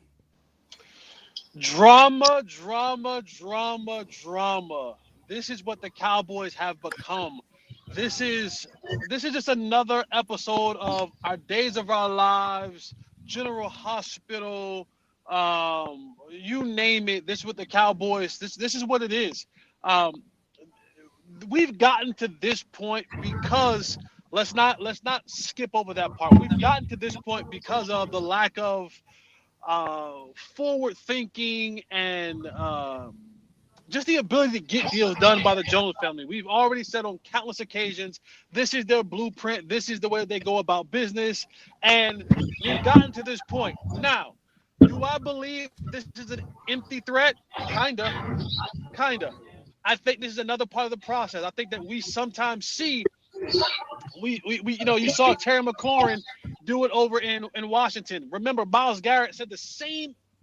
Drama. This is what the Cowboys have become. This is just another episode of Our Days of Our Lives, General Hospital, you name it. This is what the Cowboys, this is what it is. We've gotten to this point because let's not skip over that part. We've gotten to this point because of the lack of forward thinking and just the ability to get deals done by the Jones family. We've already said on countless occasions, this is their blueprint. This is the way they go about business. And we've gotten to this point. Now, do I believe this is an empty threat? Kinda. I think this is another part of the process. I think that we sometimes see you saw Terry McLaurin do it over in Washington. Remember, Myles Garrett said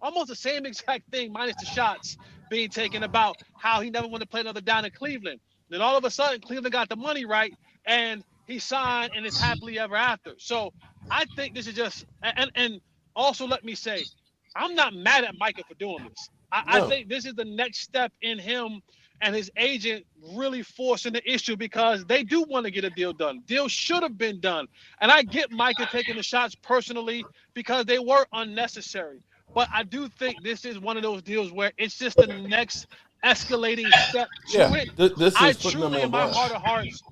almost the same exact thing, minus the shots being taken about how he never wanted to play another down in Cleveland. Then all of a sudden, Cleveland got the money right, and he signed, and it's happily ever after. So I think this is just – and also let me say, I'm not mad at Micah for doing this. I think this is the next step in him and his agent really forcing the issue because they do want to get a deal done. Deal should have been done. And I get Micah taking the shots personally because they were unnecessary. But I do think this is one of those deals where it's just the next escalating step to it. This is I putting truly, them on in my blast. heart of hearts,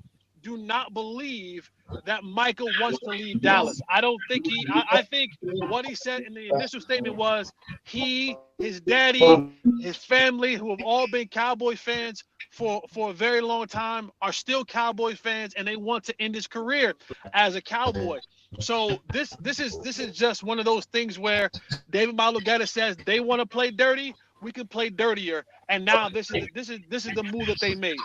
do not believe that Micah wants to leave Dallas. I don't think I think what he said in the initial statement was he, his daddy, his family, who have all been Cowboys fans for a very long time, are still Cowboys fans, and they want to end his career as a Cowboy. So this is just one of those things where David Malugetta says they want to play dirty, we can play dirtier, and now this is the move that they made.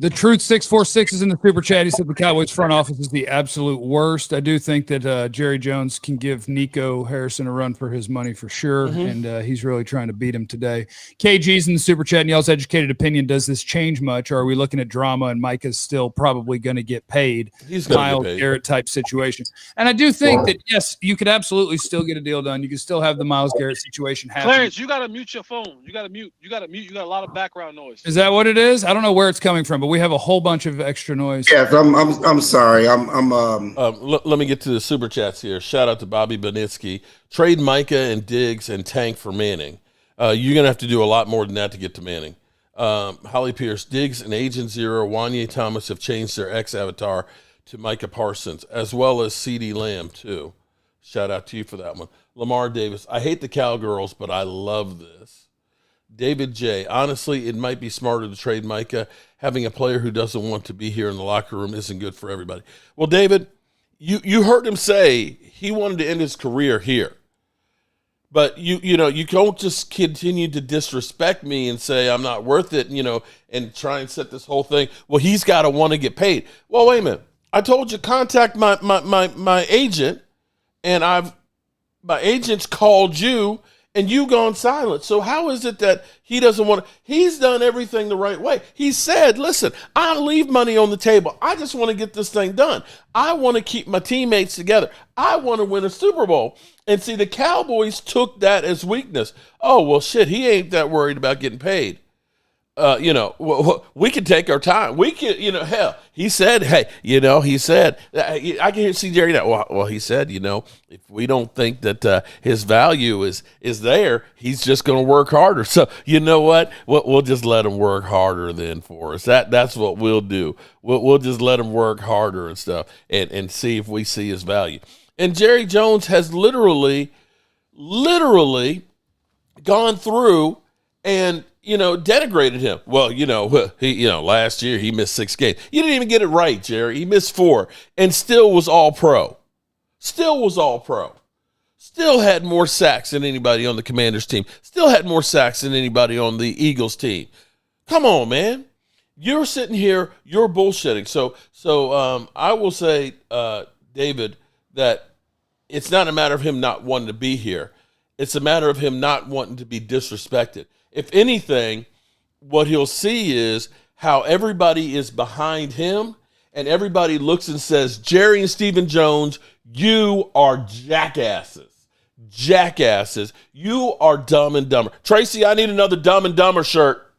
The Truth 646 is in the super chat. He said the Cowboys front office is the absolute worst. I do think that Jerry Jones can give Nico Harrison a run for his money for sure, and he's really trying to beat him today. KG's in the super chat and yells educated opinion. Does this change much, or are we looking at drama and Micah's still probably going to get paid? He's going to Miles get paid. Garrett type situation. And I do think that, yes, you could absolutely still get a deal done. You could still have the Miles Garrett situation happen. Clarence, you got to mute your phone. You got to mute. You got a lot of background noise. Is that what it is? I don't know where it's coming from, but we have a whole bunch of extra noise. Yes, I'm sorry. Let me get to the super chats here. Shout out to Bobby Benitsky. Trade Micah and Diggs and Tank for Manning. You're gonna have to do a lot more than that to get to Manning. Holly Pierce, Diggs and Agent Zero, Wanye Thomas have changed their ex-avatar to Micah Parsons, as well as CeeDee Lamb too. Shout out to you for that one. Lamar Davis, I hate the Cowgirls, but I love this. David J. Honestly, it might be smarter to trade Micah. Having a player who doesn't want to be here in the locker room isn't good for everybody. Well, David, you heard him say he wanted to end his career here. But you don't just continue to disrespect me and say I'm not worth it, and try and set this whole thing. Well, he's got to want to get paid. Well, wait a minute. I told you contact my agent, and my agent's called you. And you gone silent. So how is it that he doesn't want to? He's done everything the right way. He said, listen, I'll leave money on the table. I just want to get this thing done. I want to keep my teammates together. I want to win a Super Bowl. And see, the Cowboys took that as weakness. Oh, well, shit, he ain't that worried about getting paid. We can take our time. We can, hell, he said, I can see Jerry now. Well, he said, if we don't think that his value is there, he's just going to work harder. So you know what? We'll just let him work harder then for us. That's what we'll do. We'll just let him work harder and stuff and see if we see his value. And Jerry Jones has literally gone through and denigrated him. Well, he, last year he missed 6 games. You didn't even get it right, Jerry. He missed 4 and still was all pro. Still had more sacks than anybody on the Commanders team. Still had more sacks than anybody on the Eagles team. Come on, man. You're sitting here, you're bullshitting. So I will say, David, that it's not a matter of him not wanting to be here. It's a matter of him not wanting to be disrespected. If anything, what he'll see is how everybody is behind him and everybody looks and says, Jerry and Stephen Jones, you are jackasses. Jackasses. You are Dumb and Dumber. Tracy, I need another Dumb and Dumber shirt.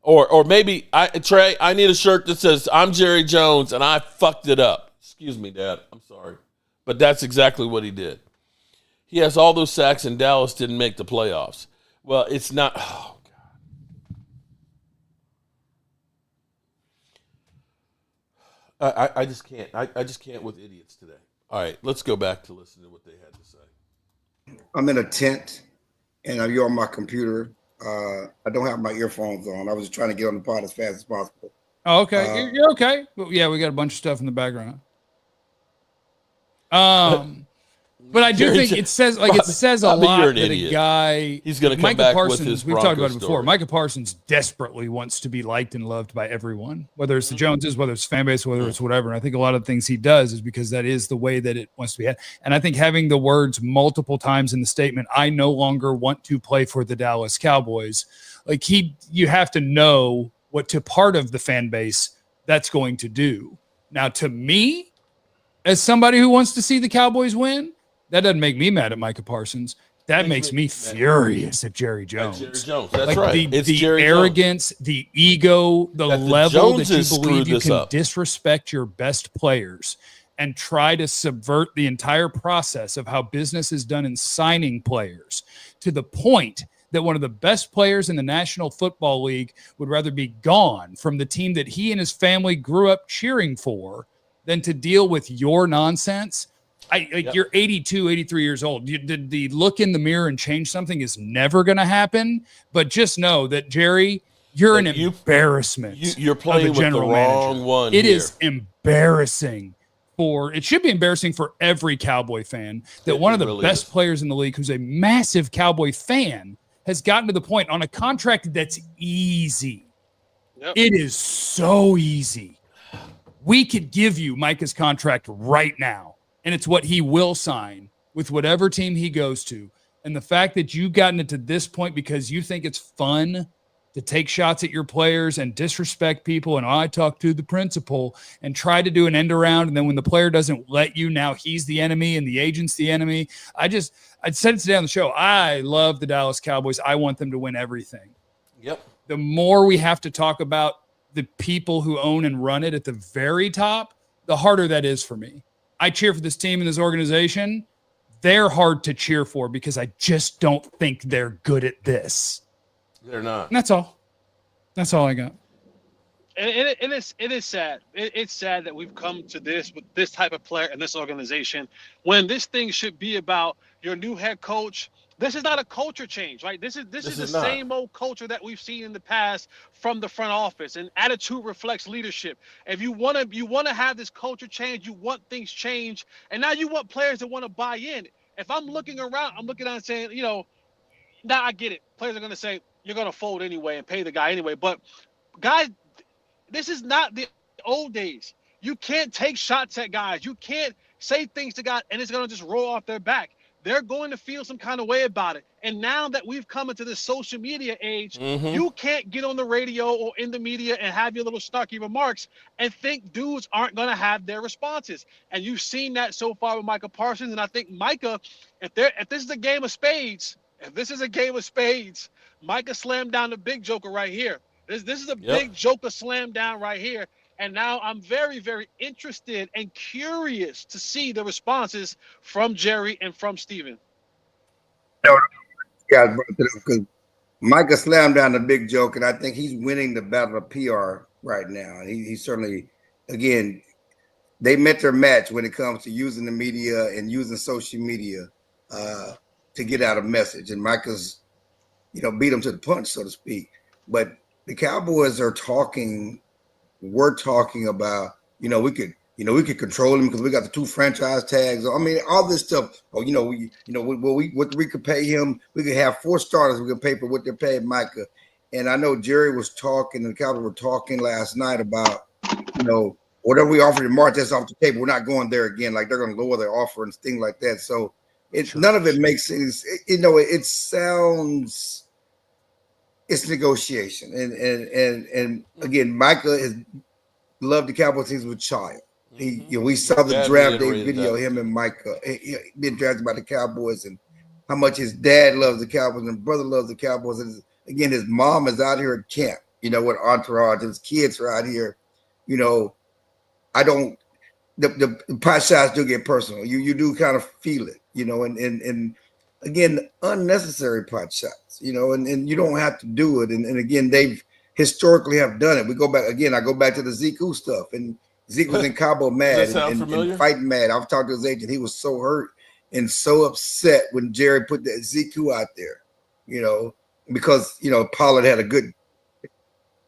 Or maybe, Trey, I need a shirt that says, I'm Jerry Jones and I fucked it up. Excuse me, Dad. I'm sorry. But that's exactly what he did. He has all those sacks and Dallas didn't make the playoffs. Well, it's not. Oh, God. I just can't. I just can't with idiots today. All right, let's go back to listen to what they had to say. I'm in a tent, and you're on my computer. I don't have my earphones on. I was just trying to get on the pod as fast as possible. Oh, okay. You're okay. Well, yeah, we got a bunch of stuff in the background. But I do think it says a lot that a guy. He's going to come Micah back Parsons, with his we've talked about it before. story. Micah Parsons desperately wants to be liked and loved by everyone, whether it's the Joneses, whether it's fan base, whether it's whatever. And I think a lot of the things he does is because that is the way that it wants to be had. And I think having the words multiple times in the statement, I no longer want to play for the Dallas Cowboys. You have to know what to part of the fan base that's going to do. Now, to me, as somebody who wants to see the Cowboys win, that doesn't make me mad at Micah Parsons. That makes me furious at Jerry Jones. Jerry Jones, that's like right. The Jerry arrogance, Jones. the ego, the level that you believe you can up. disrespect your best players and try to subvert the entire process of how business is done in signing players to the point that one of the best players in the National Football League would rather be gone from the team that he and his family grew up cheering for than to deal with your nonsense. You're 82, 83 years old. The look in the mirror and change something is never going to happen. But just know that, Jerry, you're an embarrassment. You're playing with the wrong one. It is embarrassing. It should be embarrassing for every Cowboy fan that one of the best players in the league, who's a massive Cowboy fan, has gotten to the point on a contract that's easy. Yep. It is so easy. We could give you Micah's contract right now, and it's what he will sign with whatever team he goes to. And the fact that you've gotten it to this point because you think it's fun to take shots at your players and disrespect people, and I talk to the principal and try to do an end around, and then when the player doesn't let you, now he's the enemy and the agent's the enemy. I said it today on the show. I love the Dallas Cowboys. I want them to win everything. Yep. The more we have to talk about the people who own and run it at the very top, the harder that is for me. I cheer for this team and this organization. They're hard to cheer for because I just don't think they're good at this. They're not. And that's all. That's all I got. And it is sad. It's sad that we've come to this with this type of player in this organization when this thing should be about your new head coach. This is not a culture change, right? This is the same old culture that we've seen in the past from the front office. And attitude reflects leadership. If you want to have this culture change, you want things change, and now you want players that want to buy in. If I'm looking around, I'm looking at and saying, now I get it. Players are going to say, you're going to fold anyway and pay the guy anyway. But, guys, this is not the old days. You can't take shots at guys. You can't say things to guys, and it's going to just roll off their back. They're going to feel some kind of way about it. And now that we've come into this social media age, you can't get on the radio or in the media and have your little snarky remarks and think dudes aren't going to have their responses. And you've seen that so far with Micah Parsons. And I think Micah, if this is a game of spades, Micah slammed down the big joker right here. This is a big joker slam down right here. And now I'm very, very interested and curious to see the responses from Jerry and from Steven. Yeah, because Micah slammed down the big joke, and I think he's winning the battle of PR right now. And he certainly, again, they met their match when it comes to using the media and using social media to get out a message. And Micah's, beat him to the punch, so to speak. But the Cowboys are talking. We're talking about, we could control him because we got the 2 franchise tags. I mean, all this stuff. Oh, what we could pay him. We could have 4 starters. We could pay for what they're paying Micah. And I know Jerry was talking, and the Cowboys were talking last night about, whatever we offered in March, that's off the table. We're not going there again. Like they're going to lower their offer and things like that. So none of it makes sense. It sounds. It's negotiation, and again, Micah has loved the Cowboys since he was a child. We saw the draft day video of him and Micah being drafted by the Cowboys, and how much his dad loves the Cowboys and brother loves the Cowboys. And again, his mom is out here at camp, with entourage. His kids are out here. The pot shots do get personal. You do kind of feel it, and again, unnecessary pot shots, and you don't have to do it. And again, they've historically have done it. We go back again. I go back to the Zeku stuff, and Zeke was in Cabo mad and fighting mad. I've talked to his agent. He was so hurt and so upset when Jerry put that Zeku out there, because Pollard had a good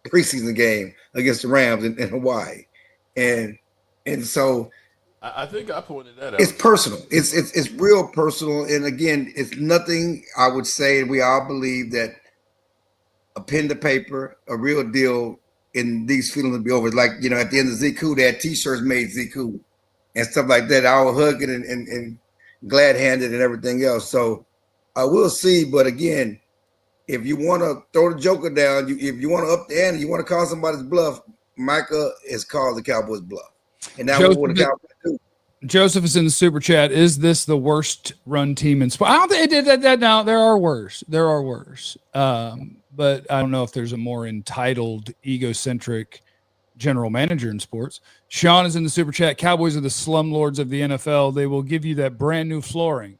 preseason game against the Rams in Hawaii, and so. I think I pointed that out. It's personal. It's real personal. And again, it's nothing. I would say we all believe that a pen to paper, a real deal, and these feelings will be over. Like, at the end of Zeku, they had T-shirts made Zeku and stuff like that. I was hugging and glad-handed and everything else. So I will see. But again, if you want to throw the joker down, if you want to up the ante, you want to call somebody's bluff, Micah has called the Cowboys bluff. And now what the Cowboys do? Joseph is in the super chat. Is this the worst run team in sport? I don't think it did that. Now there are worse. But I don't know if there's a more entitled, egocentric general manager in sports. Sean is in the super chat. Cowboys are the slumlords of the NFL. They will give you that brand new flooring,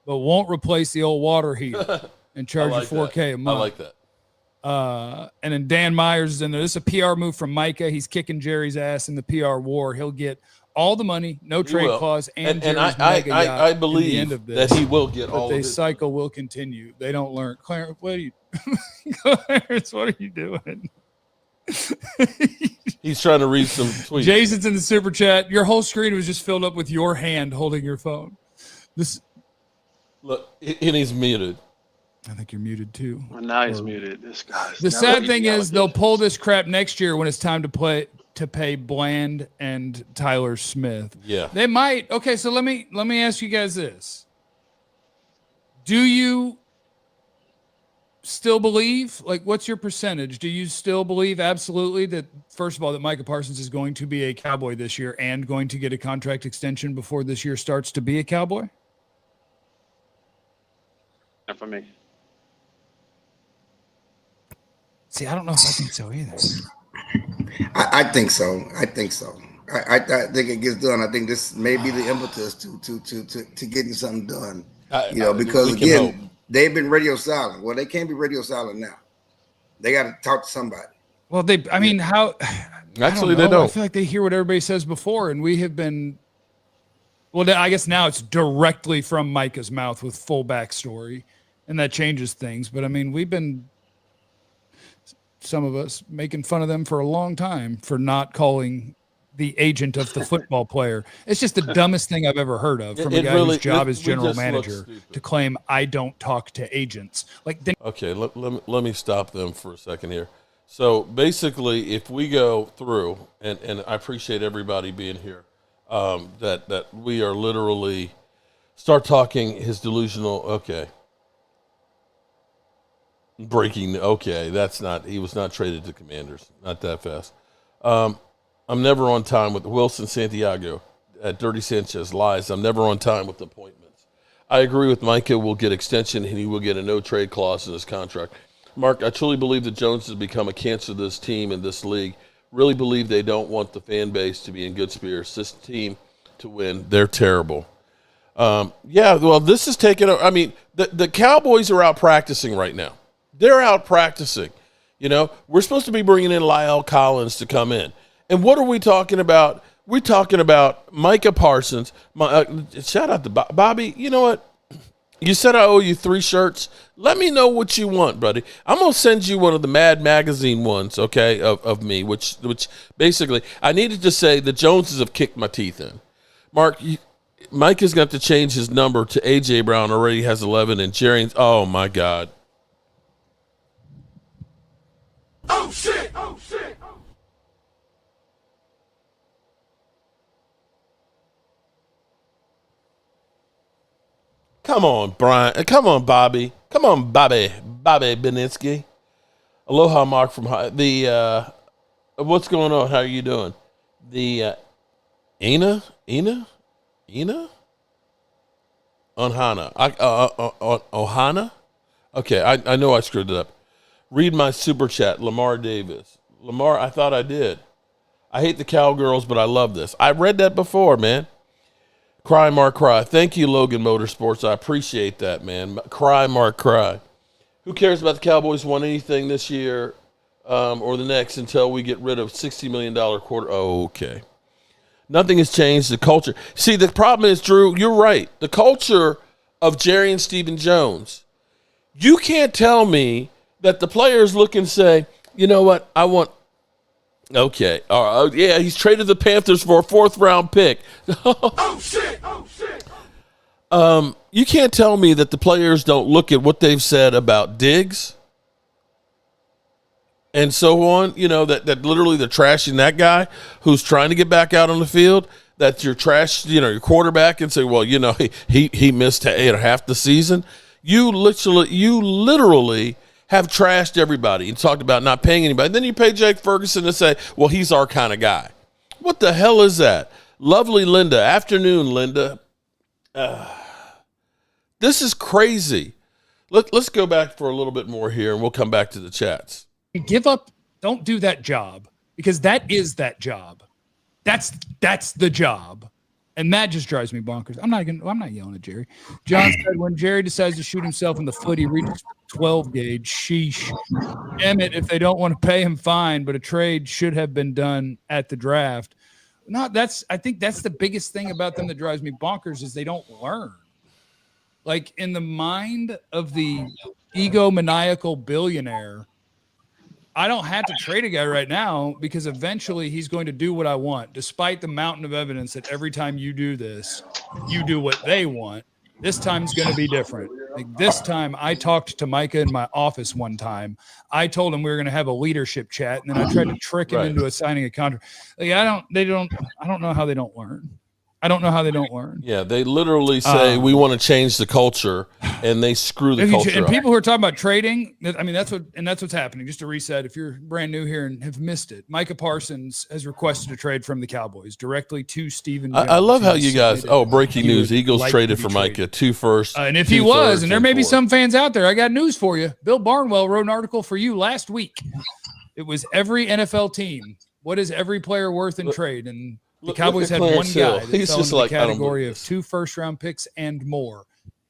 but won't replace the old water heater and charge you $4K a month. I like that. And then Dan Myers is in there. This is a PR move from Micah. He's kicking Jerry's ass in the PR war. He'll get all the money, no trade clause, and Jerry's mega yacht I believe at the end of this, that he will get all of it. But the cycle will continue. They don't learn. Clarence, Clarence, what are you doing? He's trying to read some tweets. Jason's in the super chat. Your whole screen was just filled up with your hand holding your phone. Look, and he's muted. I think you're muted too. Well, now he's muted. This guy's. The sad thing is they'll pull this crap next year when it's time to pay Bland and Tyler Smith. Yeah. They might. Okay, so let me ask you guys this. Do you still believe? Like, what's your percentage? Do you still believe absolutely that, first of all, that Micah Parsons is going to be a Cowboy this year and going to get a contract extension before this year starts to be a Cowboy? Not for me. See, I don't know if I think so either. I think so. I think think it gets done. I think this may be the impetus to getting something done. Because again, they've been radio silent. Well, they can't be radio silent now. They got to talk to somebody. Well, how? Actually, they don't. I feel like they hear what everybody says before, and we have been. Well, I guess now it's directly from Micah's mouth with full backstory, and that changes things. But I mean, we've been, some of us, making fun of them for a long time for not calling the agent of the football player. It's just the dumbest thing I've ever heard of from a guy whose job is general manager to claim I don't talk to agents. Okay, let me stop them for a second here. So basically, if we go through, and I appreciate everybody being here, that we are literally start talking his delusional. Okay. Breaking. Okay, he was not traded to Commanders. Not that fast. I'm never on time with Wilson Santiago at Dirty Sanchez lies. I'm never on time with appointments. I agree with Micah. Will get extension and he will get a no trade clause in his contract. Mark, I truly believe that Jones has become a cancer to this team and this league. Really believe they don't want the fan base to be in good spirits. This team to win. They're terrible. This is taking. I mean, the Cowboys are out practicing right now. They're out practicing. We're supposed to be bringing in Lyle Collins to come in. And what are we talking about? We're talking about Micah Parsons. Shout out to Bobby. You know what? You said I owe you 3 shirts. Let me know what you want, buddy. I'm going to send you one of the Mad Magazine ones, okay, of me, which basically I needed to say the Joneses have kicked my teeth in. Mark, Mike has got to change his number to A.J. Brown. Already has 11, and Jerry, oh, my God. Oh, shit. Oh, shit. Come on, Brian. Come on, Bobby. Come on, Bobby Beninsky. Aloha, Mark from the. What's going on? How are you doing? The Ina Ohana. Ohana. Okay, I know I screwed it up. Read my super chat, Lamar Davis. Lamar, I thought I did. I hate the Cowgirls, but I love this. I read that before, man. Cry, Mark, cry. Thank you, Logan Motorsports. I appreciate that, man. Cry, Mark, cry. Who cares about the Cowboys won anything this year or the next until we get rid of $60 million quarter? Oh, okay. Nothing has changed. The culture. See, the problem is, Drew, you're right. The culture of Jerry and Stephen Jones. You can't tell me that the players look and say, you know what, I want. Okay. All right. Yeah, he's traded the Panthers for a 4th-round pick. Oh, shit. Oh, shit. You can't tell me that the players don't look at what they've said about Diggs and so on, that literally they're trashing that guy who's trying to get back out on the field, that you're trash, your quarterback and say, well, he missed half the season. You literally have trashed everybody and talked about not paying anybody. Then you pay Jake Ferguson to say, well, he's our kind of guy. What the hell is that? Lovely Linda. Afternoon, Linda. This is crazy. Let's go back for a little bit more here, and we'll come back to the chats. Give up. Don't do that job, because that is that job. That's the job. And that just drives me bonkers. I'm not yelling at Jerry. John said when Jerry decides to shoot himself in the foot, he reaches 12 gauge. Sheesh. Damn it, if they don't want to pay him, fine, but a trade should have been done at the draft. No, I think that's the biggest thing about them that drives me bonkers is they don't learn. Like, in the mind of the egomaniacal billionaire, I don't have to trade a guy right now because eventually he's going to do what I want, despite the mountain of evidence that every time you do this, you do what they want. This time's going to be different. Like, this time, I talked to Micah in my office one time. I told him we were going to have a leadership chat, and then I tried to trick him into assigning a contract. Like, I don't know how they don't learn. I don't know how they don't learn. Yeah, they literally say we want to change the culture, and they screw the culture and up. people who are talking about trading, I mean, that's what's happening. Just to reset, if you're brand new here and have missed it, Micah Parsons has requested a trade from the Cowboys directly to Stephen Jones. I love how you guys. Breaking news: Eagles traded for Micah 2 firsts. And if he was, and there may be some fans out there, I got news for you. Bill Barnwell wrote an article for you last week. It was every NFL team. What is every player worth in trade? And the Cowboys had one guy that fell into the category of 2 first-round picks and more,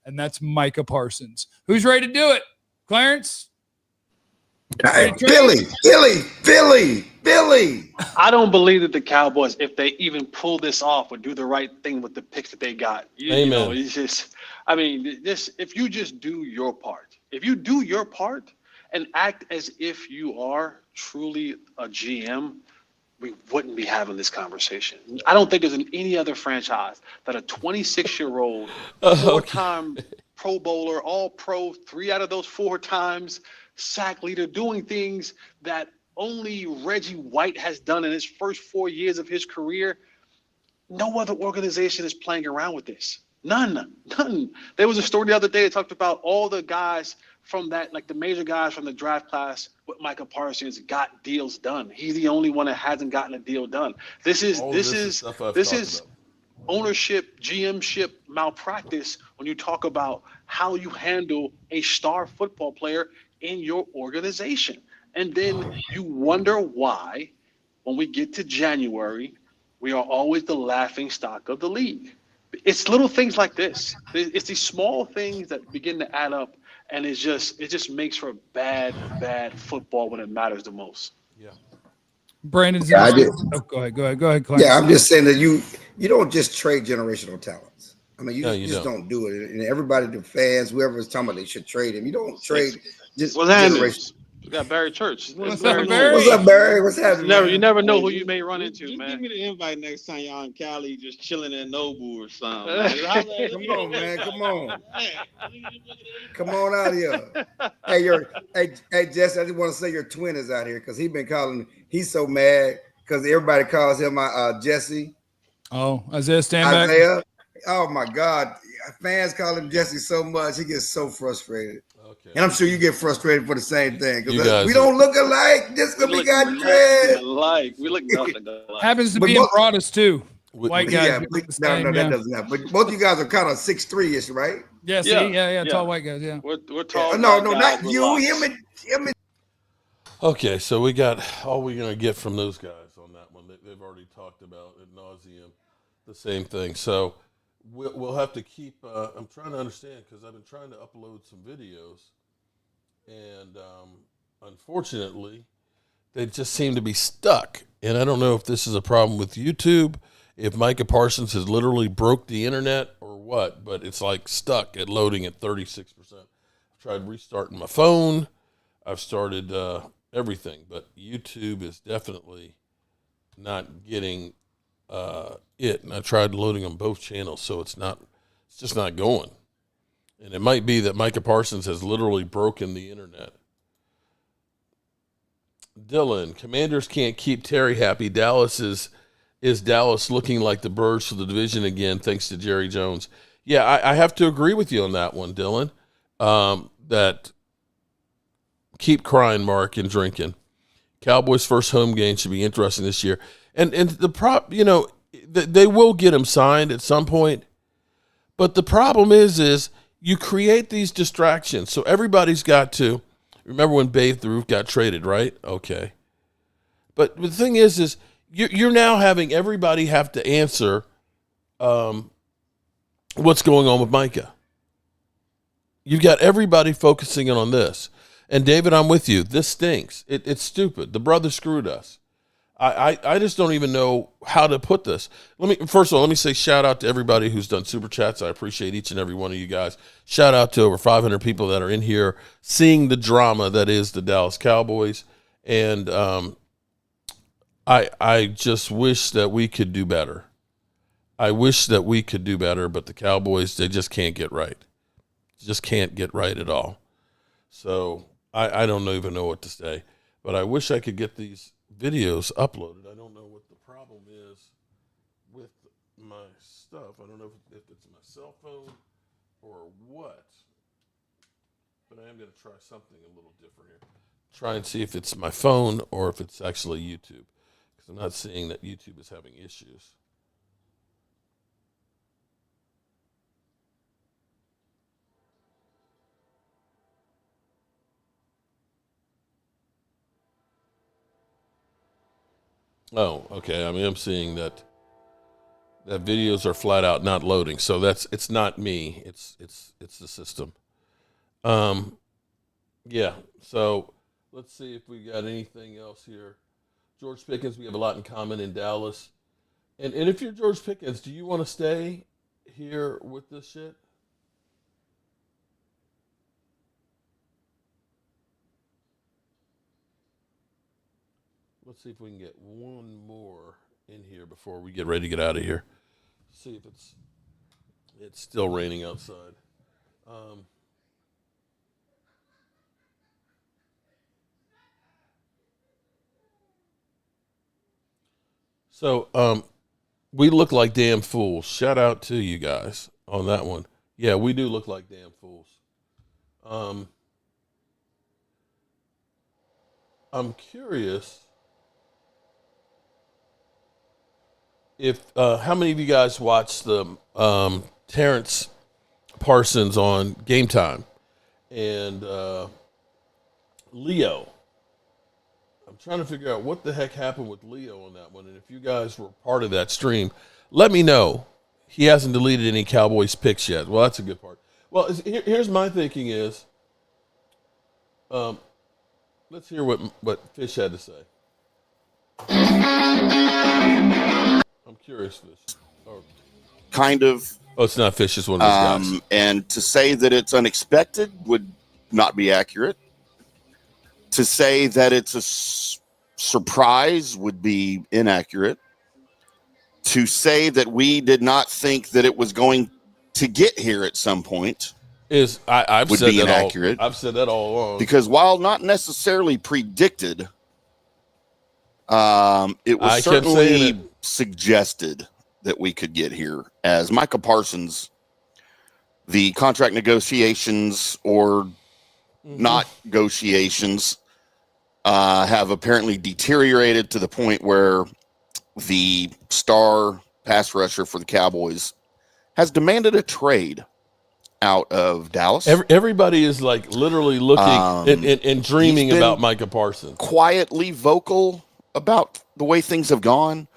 and that's Micah Parsons. Who's ready to do it? Clarence? Billy. I don't believe that the Cowboys, if they even pull this off, would do the right thing with the picks that they got. You know, it's just, I mean, if you just do your part, if you do your part and act as if you are truly a GM, we wouldn't be having this conversation. I don't think there's any other franchise that a 26-year-old, 4-time Pro Bowler, All-Pro, 3 out of those 4 times, sack leader, doing things that only Reggie White has done in his first 4 years of his career. No other organization is playing around with this. None. There was a story the other day that talked about all the guys from that, like the major guys from the draft class with Micah Parsons got deals done. He's the only one that hasn't gotten a deal done. This is ownership, GMship malpractice when you talk about how you handle a star football player in your organization. And then you wonder why, when we get to January, we are always the laughing stock of the league. It's little things like this. It's these small things that begin to add up, and it just makes for bad football when it matters the most. Yeah. Brandon, go ahead, Clarence. Yeah, I'm just saying that you don't just trade generational talents. I mean, you just don't do it. And everybody, the fans, whoever is talking about they should trade him. You don't trade just generational. We got Barry Church. What's up, Barry? What's happening? You never know who you may run into, man. Give me the invite next time y'all in Cali just chilling at Nobu or something. Come on, man. Come on out here. Hey, Jesse, I just want to say your twin is out here because he's so mad because everybody calls him Jesse. Oh, Isaiah Stanback. Isaiah. Oh my God. Fans call him Jesse so much, he gets so frustrated. Okay. And I'm sure you get frustrated for the same thing. Because we don't look alike just because we got dread. We look nothing alike. Happens to be in Broadus too. White guy. Yeah, no, that doesn't happen. But both of you guys are kind of 6'3"-ish, right? Yeah, tall white guys, yeah. We're tall. No, not you, him and Okay, so we got all we're going to get from those guys on that one. They've already talked about ad nauseum the same thing. So we'll have to keep I'm trying to understand because I've been trying to upload some videos, and unfortunately, they just seem to be stuck. And I don't know if this is a problem with YouTube, if Micah Parsons has literally broke the internet or what, but it's like stuck at loading at 36%. I've tried restarting my phone. I've started everything, but YouTube is definitely not getting it. And I tried loading on both channels, so it's just not going. And it might be that Micah Parsons has literally broken the internet. Dylan, Commanders can't keep Terry happy. Dallas is Dallas looking like the birds for the division again, thanks to Jerry Jones. Yeah, I have to agree with you on that one, Dylan. That keep crying, Mark, and drinking. Cowboys' first home game should be interesting this year. And the prop, they will get him signed at some point. But the problem is you create these distractions. So everybody's got to remember when Babe Ruth got traded, right? Okay. But the thing is you're now having everybody have to answer what's going on with Micah. You've got everybody focusing in on this. And David, I'm with you. This stinks. It's stupid. The brother screwed us. I just don't even know how to put this. First of all, let me say shout out to everybody who's done super chats. I appreciate each and every one of you guys. Shout out to over 500 people that are in here seeing the drama that is the Dallas Cowboys. And I just wish that we could do better. I wish that we could do better, but the Cowboys, they just can't get right. Just can't get right at all. So I don't even know what to say. But I wish I could get these videos uploaded. I don't know what the problem is with my stuff. I don't know if it's my cell phone or what. But I am going to try something a little different here. Try and see if it's my phone or if it's actually YouTube. Because I'm not seeing that YouTube is having issues. Oh, okay. I mean, I'm seeing that videos are flat out not loading. So it's not me. It's the system. Yeah. So let's see if we got anything else here. George Pickens, we have a lot in common in Dallas. And if you're George Pickens, do you want to stay here with this shit? Let's see if we can get one more in here before we get ready to get out of here. See if it's still raining outside. So we look like damn fools. Shout out to you guys on that one. Yeah, we do look like damn fools. I'm curious if how many of you guys watched the Terrence Parsons on Game Time and Leo. I'm trying to figure out what the heck happened with Leo on that one, and if you guys were part of that stream, let me know. He hasn't deleted any Cowboys picks yet. Well, that's a good part. Well, here's my thinking is, let's hear what Fish had to say. I'm curious, Fish. Kind of. Oh, it's not Fish. It's one of those guys. And to say that it's unexpected would not be accurate. To say that it's a surprise would be inaccurate. To say that we did not think that it was going to get here at some point I've would said be that inaccurate. I've said that all along. Because while not necessarily predicted, it was certainly suggested that we could get here. As Micah Parsons, the contract negotiations or not negotiations have apparently deteriorated to the point where the star pass rusher for the Cowboys has demanded a trade out of Dallas. Everybody is like literally looking and dreaming about Micah Parsons. Quietly vocal about the way things have gone.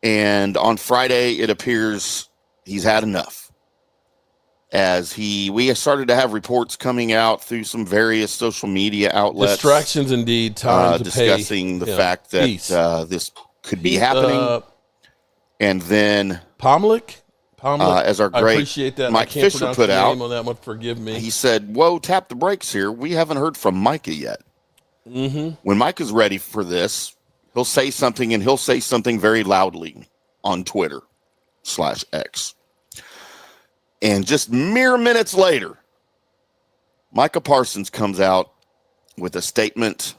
And on Friday, it appears he's had enough. As we started to have reports coming out through some various social media outlets. Distractions indeed. Time to discussing the fact that this could be happening. And then Pomlick, as our I great appreciate that. Mike Fisher put out on that one. Forgive me. He said, "Whoa, tap the brakes here. We haven't heard from Micah yet. Mm-hmm. When Micah's ready for this, he'll say something, and he'll say something very loudly on Twitter/X." And just mere minutes later, Micah Parsons comes out with a statement.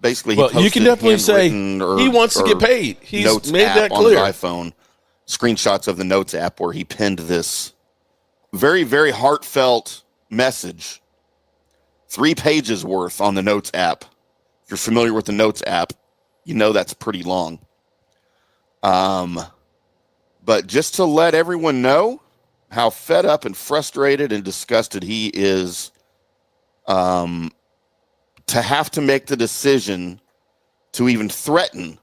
Basically, you can definitely say he wants to get paid. He's made that clear. On his iPhone, screenshots of the Notes app where he pinned this very, very heartfelt message. 3 pages worth on the Notes app. If you're familiar with the Notes app, you know that's pretty long. But just to let everyone know how fed up and frustrated and disgusted he is to have to make the decision to even threaten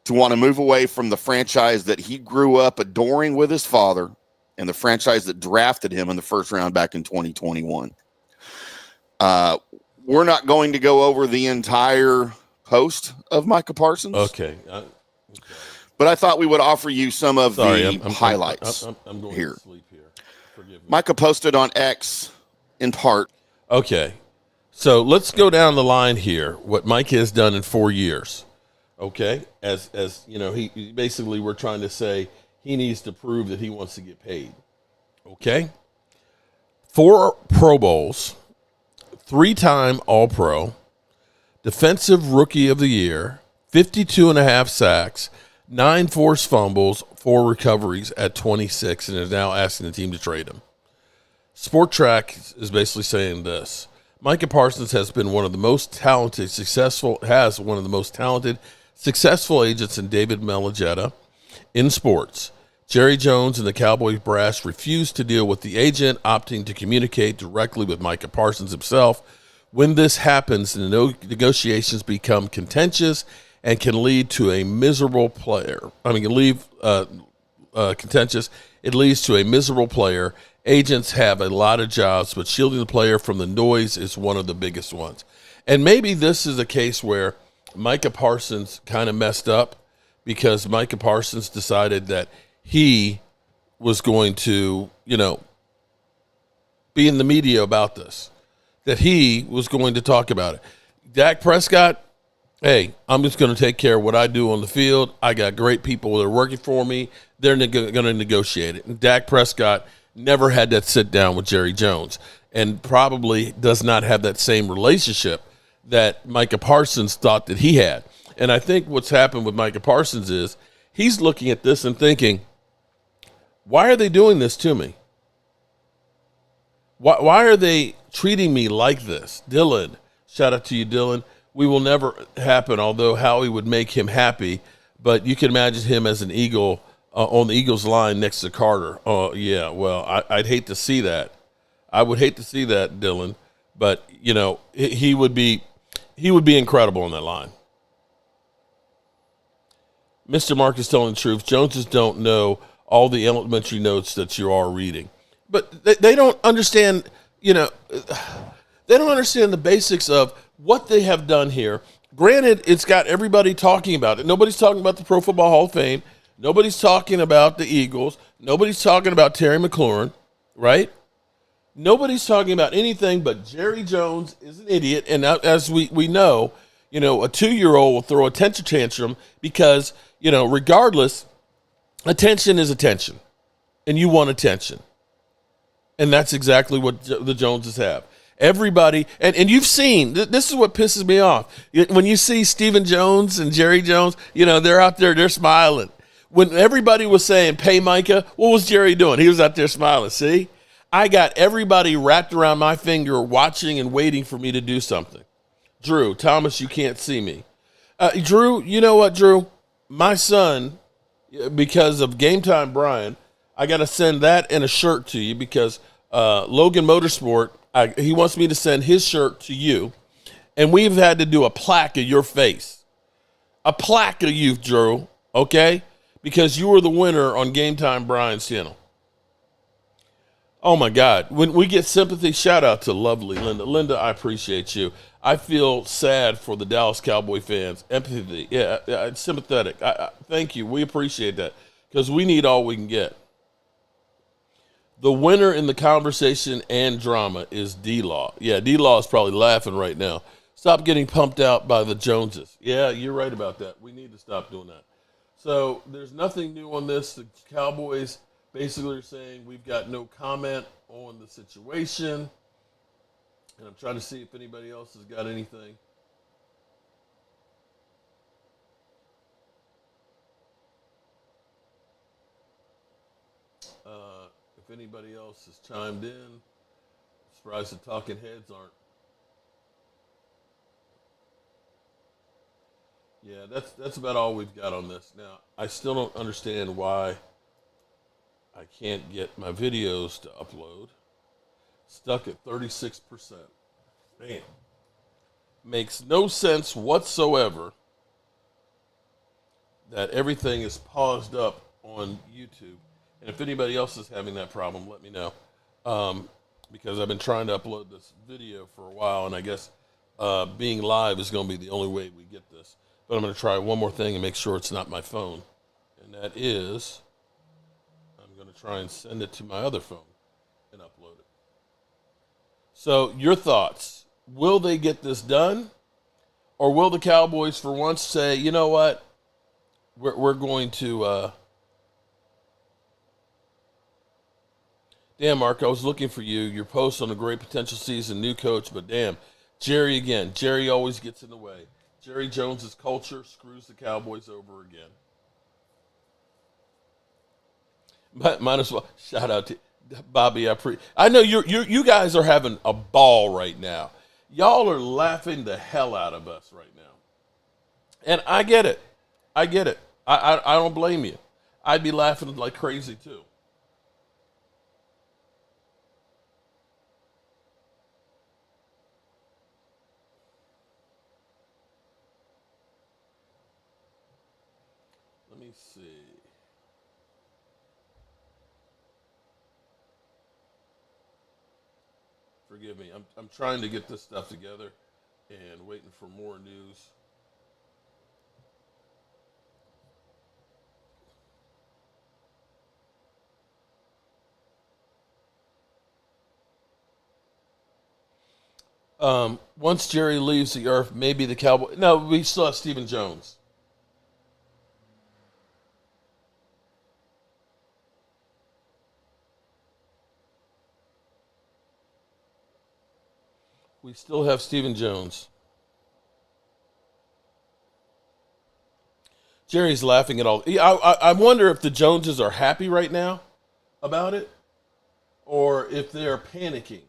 to want to move away from the franchise that he grew up adoring with his father and the franchise that drafted him in the first round back in 2021. We're not going to go over the entire post of Micah Parsons. Okay. But I thought we would offer you some of the highlights I'm going here. to sleep here. Forgive me. Micah posted on X in part. Okay. So let's go down the line here. What Mike has done in 4 years. Okay. As you know, he basically, we're trying to say he needs to prove that he wants to get paid. Okay. 4 Pro Bowls, 3-time All-Pro, Defensive Rookie of the Year, 52.5 sacks, 9 forced fumbles, 4 recoveries at 26, and is now asking the team to trade him. Sport Track is basically saying this. Micah Parsons has been one of the most talented, successful agents in David Melagetta in sports. Jerry Jones and the Cowboys brass refused to deal with the agent, opting to communicate directly with Micah Parsons himself. When this happens, the negotiations become contentious and can lead to a miserable player. Contentious. It leads to a miserable player. Agents have a lot of jobs, but shielding the player from the noise is one of the biggest ones. And maybe this is a case where Micah Parsons kind of messed up because Micah Parsons decided that he was going to, be in the media about this, that he was going to talk about it. Dak Prescott, hey, I'm just going to take care of what I do on the field. I got great people that are working for me. They're going to negotiate it. And Dak Prescott never had that sit down with Jerry Jones and probably does not have that same relationship that Micah Parsons thought that he had. And I think what's happened with Micah Parsons is he's looking at this and thinking, why are they doing this to me? Why are they treating me like this? Dylan, shout out to you, Dylan. We will never happen, although Howie would make him happy. But you can imagine him as an Eagle on the Eagles line next to Carter. Oh, yeah, well, I'd hate to see that. I would hate to see that, Dylan. But, he would be incredible on that line. Mr. Mark is telling the truth. Joneses don't know all the elementary notes that you are reading. But they don't understand, they don't understand the basics of what they have done here. Granted, it's got everybody talking about it. Nobody's talking about the Pro Football Hall of Fame. Nobody's talking about the Eagles. Nobody's talking about Terry McLaurin, right? Nobody's talking about anything but Jerry Jones is an idiot. And as we know, a 2-year-old will throw a temper tantrum because, regardless, attention is attention. And you want attention. And that's exactly what the Joneses have. Everybody, and you've seen, this is what pisses me off. When you see Stephen Jones and Jerry Jones, they're out there, they're smiling. When everybody was saying, pay Micah, what was Jerry doing? He was out there smiling. See? I got everybody wrapped around my finger watching and waiting for me to do something. Drew, Thomas, you can't see me. Drew, you know what, Drew? My son, because of Game Time Brian, I got to send that and a shirt to you because Logan Motorsport, he wants me to send his shirt to you, and we've had to do a plaque of your face. A plaque of you, Drew, okay? Because you were the winner on Game Time Brian's channel. Oh, my God. When we get sympathy, shout out to lovely Linda. Linda, I appreciate you. I feel sad for the Dallas Cowboy fans. Empathy. Yeah, it's sympathetic. Thank you. We appreciate that because we need all we can get. The winner in the conversation and drama is D-Law. Yeah, D-Law is probably laughing right now. Stop getting pumped out by the Joneses. Yeah, you're right about that. We need to stop doing that. So there's nothing new on this. The Cowboys basically are saying we've got no comment on the situation. And I'm trying to see if anybody else has got anything. If anybody else has chimed in, I'm surprised the talking heads aren't. Yeah, that's about all we've got on this. Now, I still don't understand why I can't get my videos to upload. Stuck at 36%. Man, makes no sense whatsoever that everything is paused up on YouTube. And if anybody else is having that problem, let me know. Because I've been trying to upload this video for a while, and I guess being live is going to be the only way we get this. But I'm going to try one more thing and make sure it's not my phone. And that is, I'm going to try and send it to my other phone and upload it. So, your thoughts. Will they get this done? Or will the Cowboys for once say, you know what? We're going to... Damn, Mark, I was looking for you. Your post on a great potential season, new coach, but damn, Jerry again. Jerry always gets in the way. Jerry Jones's culture screws the Cowboys over again. Might as well shout out to Bobby. I know you guys are having a ball right now. Y'all are laughing the hell out of us right now, and I get it. I don't blame you. I'd be laughing like crazy too. Let me see. Forgive me. I'm trying to get this stuff together and waiting for more news. Once Jerry leaves the earth, maybe the Cowboys. No, we still have Stephen Jones. We still have Stephen Jones. Jerry's laughing at all. I wonder if the Joneses are happy right now about it, or if they are panicking.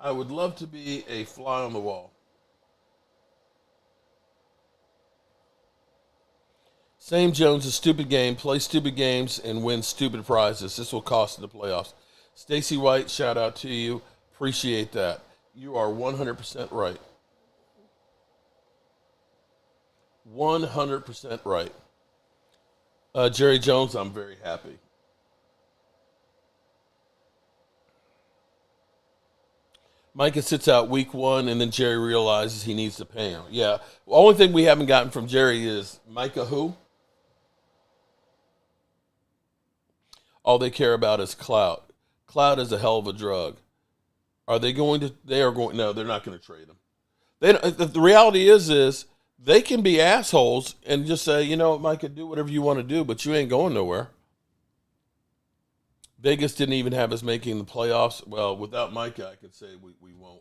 I would love to be a fly on the wall. Same Jones, a stupid game, play stupid games, and win stupid prizes. This will cost in the playoffs. Stacy White, shout out to you. Appreciate that. You are 100% right. 100% right. Jerry Jones, I'm very happy. Micah sits out week 1, and then Jerry realizes he needs to pay him. Yeah. The only thing we haven't gotten from Jerry is Micah who? All they care about is clout. Clout is a hell of a drug. Are they going to? They are going. No, they're not going to trade him. The reality is they can be assholes and just say, you know what, Micah, do whatever you want to do, but you ain't going nowhere. Vegas didn't even have us making the playoffs. Well, without Micah, I could say we won't.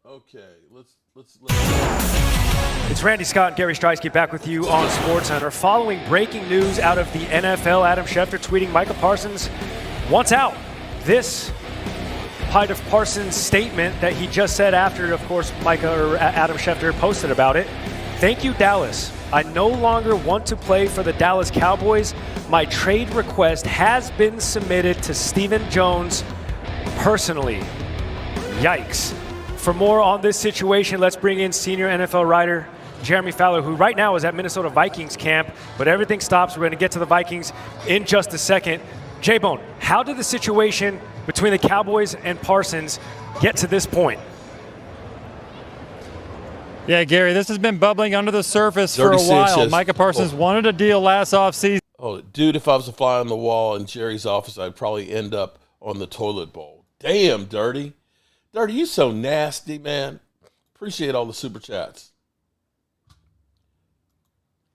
Okay, let's. It's Randy Scott and Gary Streisky back with you on SportsCenter. Following breaking news out of the NFL, Adam Schefter tweeting Micah Parsons wants out. This Micah Parsons statement that he just said after, of course, Adam Schefter posted about it. Thank you, Dallas. I no longer want to play for the Dallas Cowboys. My trade request has been submitted to Stephen Jones personally. Yikes. For more on this situation, let's bring in senior NFL writer Jeremy Fowler, who right now is at Minnesota Vikings camp, but everything stops. We're going to get to the Vikings in just a second. J-Bone, how did the situation between the Cowboys and Parsons get to this point? Yeah, Gary, this has been bubbling under the surface for a while. Micah Parsons wanted a deal last offseason. Oh, dude, if I was a fly on the wall in Jerry's office, I'd probably end up on the toilet bowl. Damn, Dirty. Dirty, you so nasty, man. Appreciate all the super chats.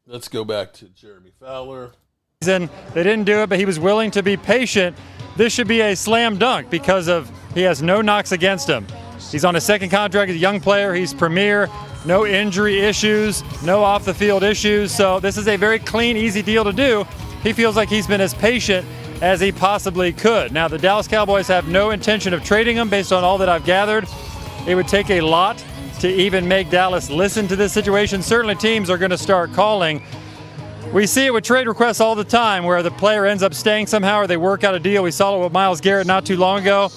Let's go back to Jeremy Fowler. They didn't do it, but he was willing to be patient. This should be a slam dunk because he has no knocks against him. He's on a second contract. He's a young player. He's premier. No injury issues, no off-the-field issues. So this is a very clean, easy deal to do. He feels like he's been as patient as he possibly could. Now, the Dallas Cowboys have no intention of trading him based on all that I've gathered. It would take a lot to even make Dallas listen to this situation. Certainly teams are going to start calling. We see it with trade requests all the time where the player ends up staying somehow or they work out a deal. We saw it with Myles Garrett not too long ago.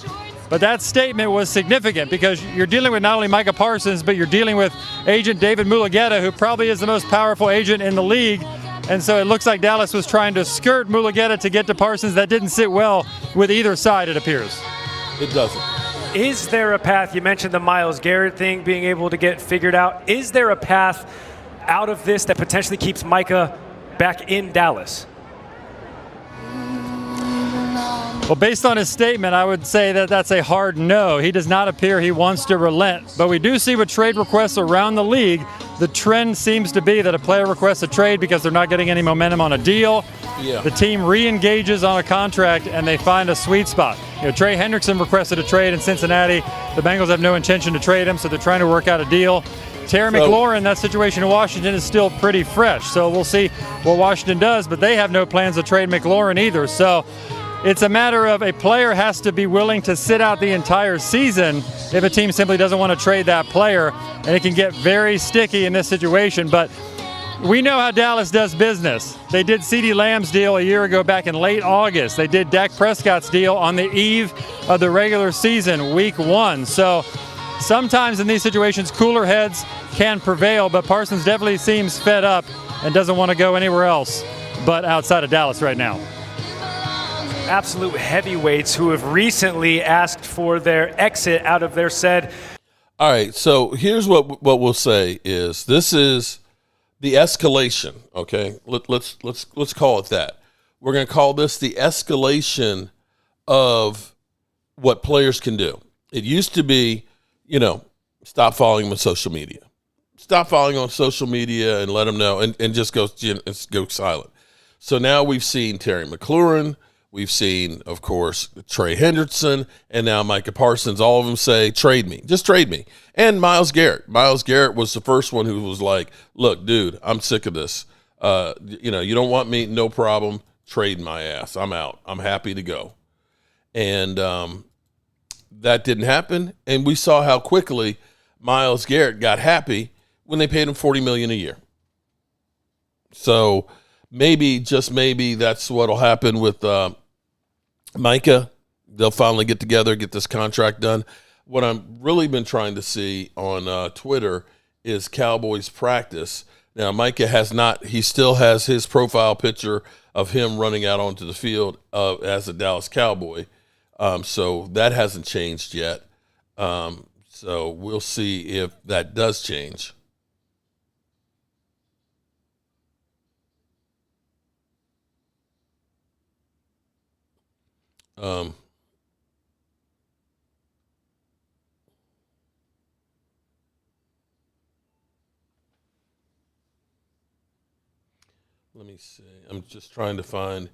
But that statement was significant because you're dealing with not only Micah Parsons, but you're dealing with agent David Mulugeta, who probably is the most powerful agent in the league. And so it looks like Dallas was trying to skirt Mulugeta to get to Parsons. That didn't sit well with either side, it appears. It doesn't. Is there a path? You mentioned the Myles Garrett thing being able to get figured out. Is there a path out of this that potentially keeps Micah back in Dallas? Well, based on his statement, I would say that that's a hard no. He does not appear he wants to relent. But we do see with trade requests around the league, the trend seems to be that a player requests a trade because they're not getting any momentum on a deal. Yeah. The team re-engages on a contract and they find a sweet spot. Trey Hendrickson requested a trade in Cincinnati. The Bengals have no intention to trade him, so they're trying to work out a deal. Terry McLaurin, that situation in Washington is still pretty fresh. So we'll see what Washington does, but they have no plans to trade McLaurin either. So it's a matter of a player has to be willing to sit out the entire season if a team simply doesn't want to trade that player, and it can get very sticky in this situation. But we know how Dallas does business. They did CeeDee Lamb's deal a year ago back in late August. They did Dak Prescott's deal on the eve of the regular season, week 1. So sometimes in these situations, cooler heads can prevail, but Parsons definitely seems fed up and doesn't want to go anywhere else but outside of Dallas right now. Absolute heavyweights who have recently asked for their exit out of their said. All right, so here's what we'll say is this is the escalation. Okay, let's call it that. We're going to call this the escalation of what players can do. It used to be, stop following them on social media. Stop following on social media and let them know, and just go silent. So now we've seen Terry McLaurin. We've seen, of course, Trey Hendrickson, and now Micah Parsons. All of them say, trade me. Just trade me. And Myles Garrett. Myles Garrett was the first one who was like, look, dude, I'm sick of this. You don't want me, no problem. Trade my ass. I'm out. I'm happy to go. And that didn't happen. And we saw how quickly Myles Garrett got happy when they paid him $40 million a year. So maybe, just maybe, that's what'll happen with Micah. They'll finally get together, get this contract done. What I've really been trying to see on Twitter is Cowboys practice. Now, Micah has not, he still has his profile picture of him running out onto the field as a Dallas Cowboy. So that hasn't changed yet. So we'll see if that does change. Let me see. I'm just trying to find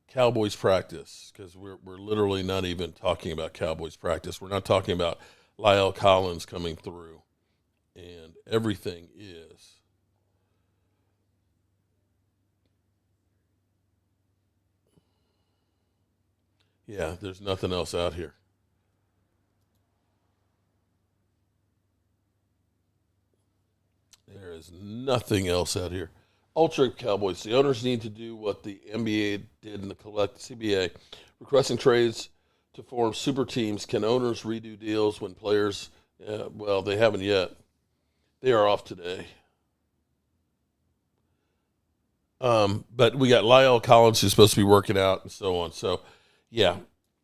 Cowboys practice because we're literally not even talking about Cowboys practice. We're not talking about Lyle Collins coming through, and everything is. Yeah, there's nothing else out here. There is nothing else out here. Ultra Cowboys. The owners need to do what the NBA did in the CBA, requesting trades to form super teams. Can owners redo deals when players? Well, they haven't yet. They are off today. But we got Lyle Collins who's supposed to be working out and so on. So, yeah,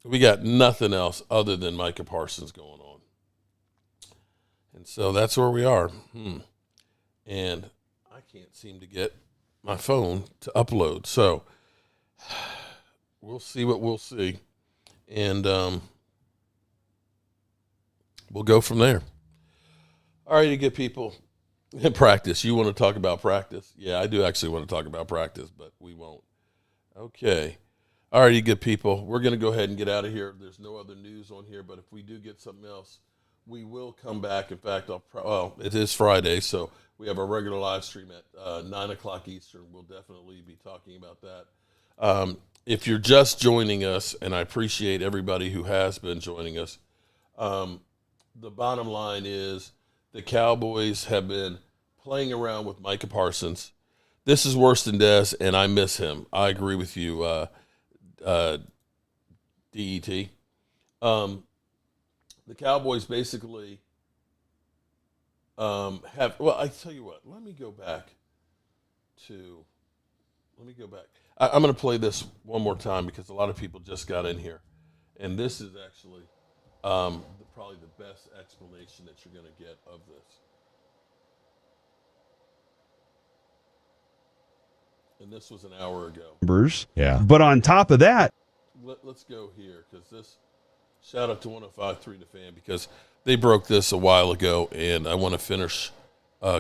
we got nothing else other than Micah Parsons going on. And so that's where we are. And I can't seem to get my phone to upload. So we'll see what we'll see. And we'll go from there. All right, you good people. Practice. You want to talk about practice? Yeah, I do actually want to talk about practice, but we won't. Okay. All right, you good people. We're going to go ahead and get out of here. There's no other news on here, but if we do get something else, we will come back. In fact, it is Friday, so we have our regular live stream at 9 o'clock Eastern. We'll definitely be talking about that. if you're just joining us, and I appreciate everybody who has been joining us, the bottom line is the Cowboys have been playing around with Micah Parsons. This is worse than Des, and I miss him. I agree with you, DET. The Cowboys basically have – well, I tell you what. Let me go back. I'm going to play this one more time because a lot of people just got in here. And this is actually probably the best explanation that you're going to get of this. And this was an hour ago. Yeah. But on top of that, let's go here because this shout out to 105.3 The Fan because they broke this a while ago, and I want to finish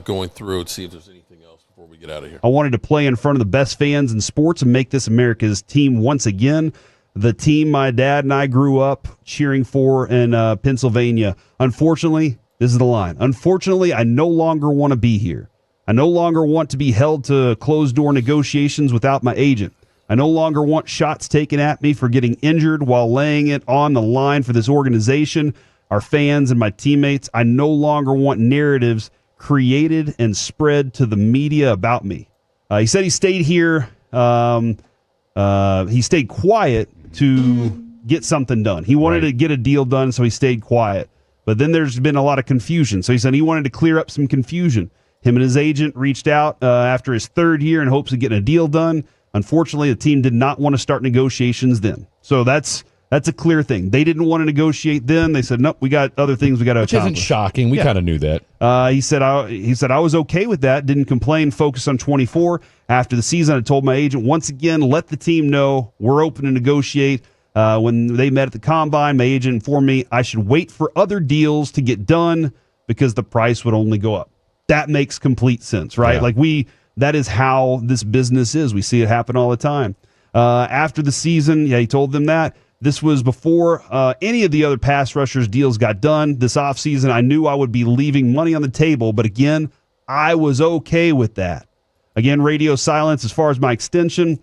going through and see if there's anything else before we get out of here. I wanted to play in front of the best fans in sports and make this America's team once again. The team my dad and I grew up cheering for in Pennsylvania. Unfortunately, this is the line. Unfortunately, I no longer want to be here. I no longer want to be held to closed-door negotiations without my agent. I no longer want shots taken at me for getting injured while laying it on the line for this organization, our fans, and my teammates. I no longer want narratives created and spread to the media about me. He said he stayed here. He stayed quiet to get something done. He wanted to get a deal done, so he stayed quiet. But then there's been a lot of confusion. So he said he wanted to clear up some confusion. Him and his agent reached out after his third year in hopes of getting a deal done. Unfortunately, the team did not want to start negotiations then. So that's a clear thing. They didn't want to negotiate then. They said, nope, we got other things we got to accomplish. Which isn't shocking. We kind of knew that. He said I was okay with that. Didn't complain. Focus on 24. After the season, I told my agent, once again, let the team know we're open to negotiate. When they met at the Combine, my agent informed me I should wait for other deals to get done because the price would only go up. That makes complete sense, right? Yeah. That is how this business is. We see it happen all the time. After the season, he told them that. This was before any of the other pass rushers deals got done. This offseason, I knew I would be leaving money on the table, but again, I was okay with that. Again, radio silence as far as my extension.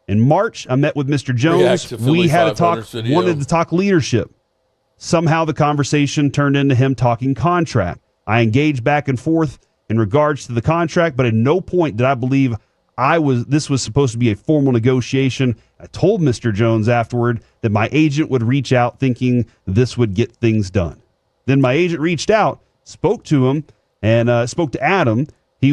In March, I met with Mr. Jones. We had a talk, wanted to talk leadership. Somehow the conversation turned into him talking contract. I engaged back and forth in regards to the contract, but at no point did I believe this was supposed to be a formal negotiation. I told Mr. Jones afterward that my agent would reach out thinking this would get things done. Then my agent reached out, spoke to him, and spoke to Adam. He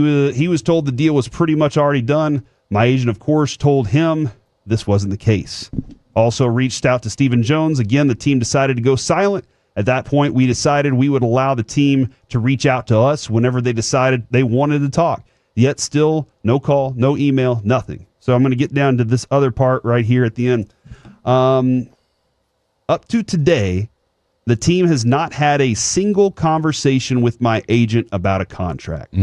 was told the deal was pretty much already done. My agent, of course, told him this wasn't the case. Also reached out to Stephen Jones. Again, the team decided to go silent. At that point, we decided we would allow the team to reach out to us whenever they decided they wanted to talk. Yet still, no call, no email, nothing. So I'm going to get down to this other part right here at the end. Up to today, the team has not had a single conversation with my agent about a contract.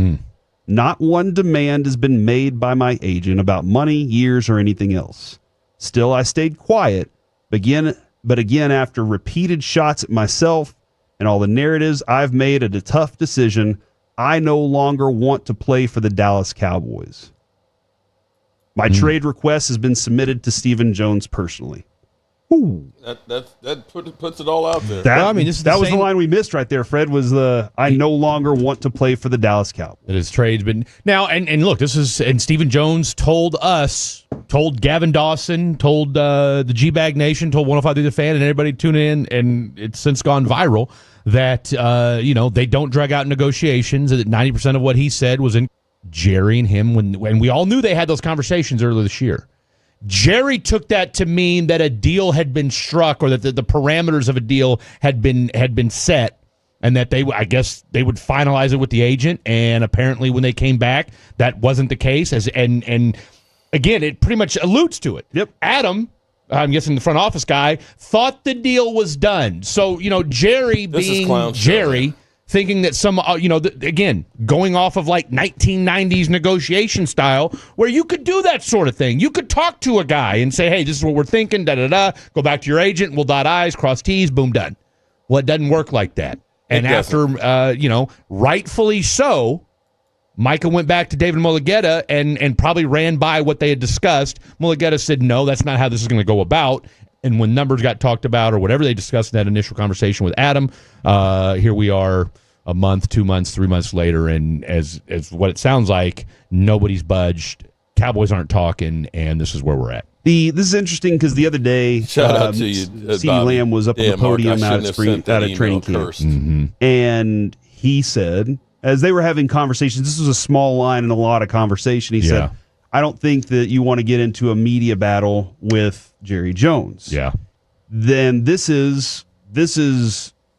Not one demand has been made by my agent about money, years, or anything else. Still, I stayed quiet, but again, after repeated shots at myself and all the narratives I've made a tough decision, I no longer want to play for the Dallas Cowboys. My trade request has been submitted to Stephen Jones personally. Ooh. That puts it all out there. That was the line we missed right there, Fred, was I no longer want to play for the Dallas Cowboys. It is trades, but now, and look, and Stephen Jones told Gavin Dawson, told the G-Bag Nation, told 105 The Fan, and everybody tuning in, and it's since gone viral, that, they don't drag out negotiations, that 90% of what he said was in Jerry and him, when we all knew they had those conversations earlier this year. Jerry took that to mean that a deal had been struck, or that the parameters of a deal had been set, and that I guess they would finalize it with the agent. And apparently, when they came back, that wasn't the case. And again, it pretty much alludes to it. Yep. Adam, I'm guessing the front office guy, thought the deal was done. So Jerry being Jerry. Thinking that again, going off of like 1990s negotiation style, where you could do that sort of thing. You could talk to a guy and say, hey, this is what we're thinking, da-da-da. Go back to your agent, we'll dot I's, cross T's, boom, done. Well, it doesn't work like that. And after, rightfully so, Micah went back to David Mulugheta and probably ran by what they had discussed. Mulugheta said, no, that's not how this is going to go about. And when numbers got talked about or whatever they discussed in that initial conversation with Adam, here we are a month, 2 months, 3 months later, and as what it sounds like, nobody's budged. Cowboys aren't talking, and this is where we're at. This is interesting because the other day, shout out to you, CeeDee Lamb was up on the podium out at training camp, and he said, as they were having conversations, this was a small line in a lot of conversation. He said, I don't think that you want to get into a media battle with Jerry Jones. Yeah. Then this is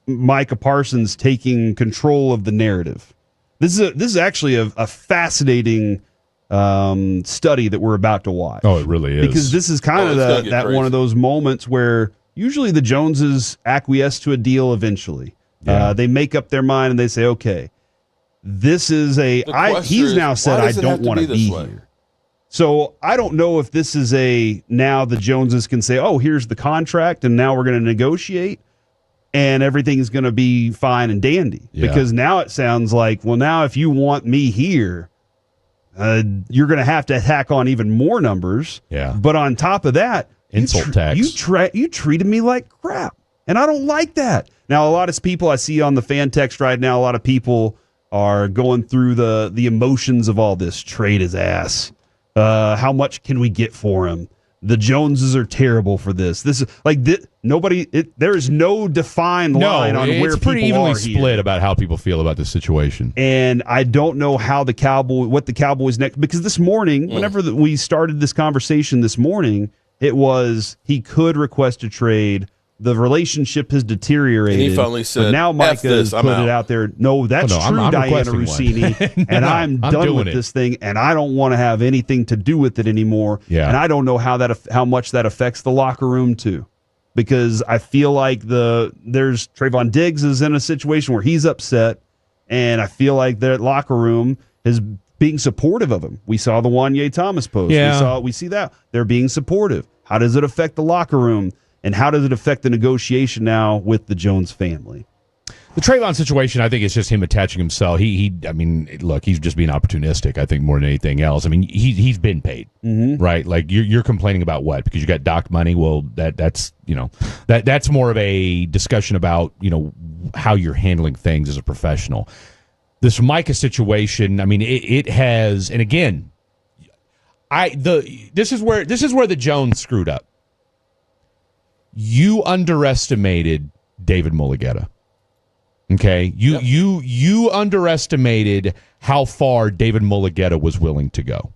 Micah Parsons taking control of the narrative. This is actually a fascinating study that we're about to watch. Oh, it really is. Because this is kind of that one of those moments where usually the Joneses acquiesce to a deal eventually. Yeah. They make up their mind and they say, okay, this is he's now said, I don't want to be here. So I don't know if this is now the Joneses can say, oh, here's the contract and now we're going to negotiate and everything's going to be fine and dandy. Yeah. Because now it sounds like, well, now if you want me here, you're going to have to tack on even more numbers. Yeah. But on top of that, insult tax. You treated me like crap, and I don't like that. Now, a lot of people I see on the fan text right now, a lot of people are going through the emotions of all this. Trade his ass. How much can we get for him? The Joneses are terrible for this. This is like nobody. There is no defined line on where people are. It's pretty evenly split about how people feel about this situation. And I don't know how what the Cowboys next, because this morning, whenever we started this conversation this morning, it was he could request a trade. The relationship has deteriorated. And he finally said, but now Micah has put it out there. No, that's true, I'm Diana Rossini. And I'm done with this thing, and I don't want to have anything to do with it anymore. Yeah. And I don't know how much that affects the locker room, too. Because I feel like there's Trayvon Diggs is in a situation where he's upset, and I feel like their locker room is being supportive of him. We saw the Wanye Thomas post. Yeah. We see that. They're being supportive. How does it affect the locker room? And how does it affect the negotiation now with the Jones family? The Trayvon situation, I think it's just him attaching himself. I mean, look, he's just being opportunistic, I think, more than anything else. I mean, he's been paid, right? Like, you're complaining about what? Because you got doc money? Well, that's more of a discussion about, how you're handling things as a professional. This Micah situation, I mean, it has, and again, this is where the Jones screwed up. You underestimated David Mulugheta. Okay? You underestimated how far David Mulugheta was willing to go.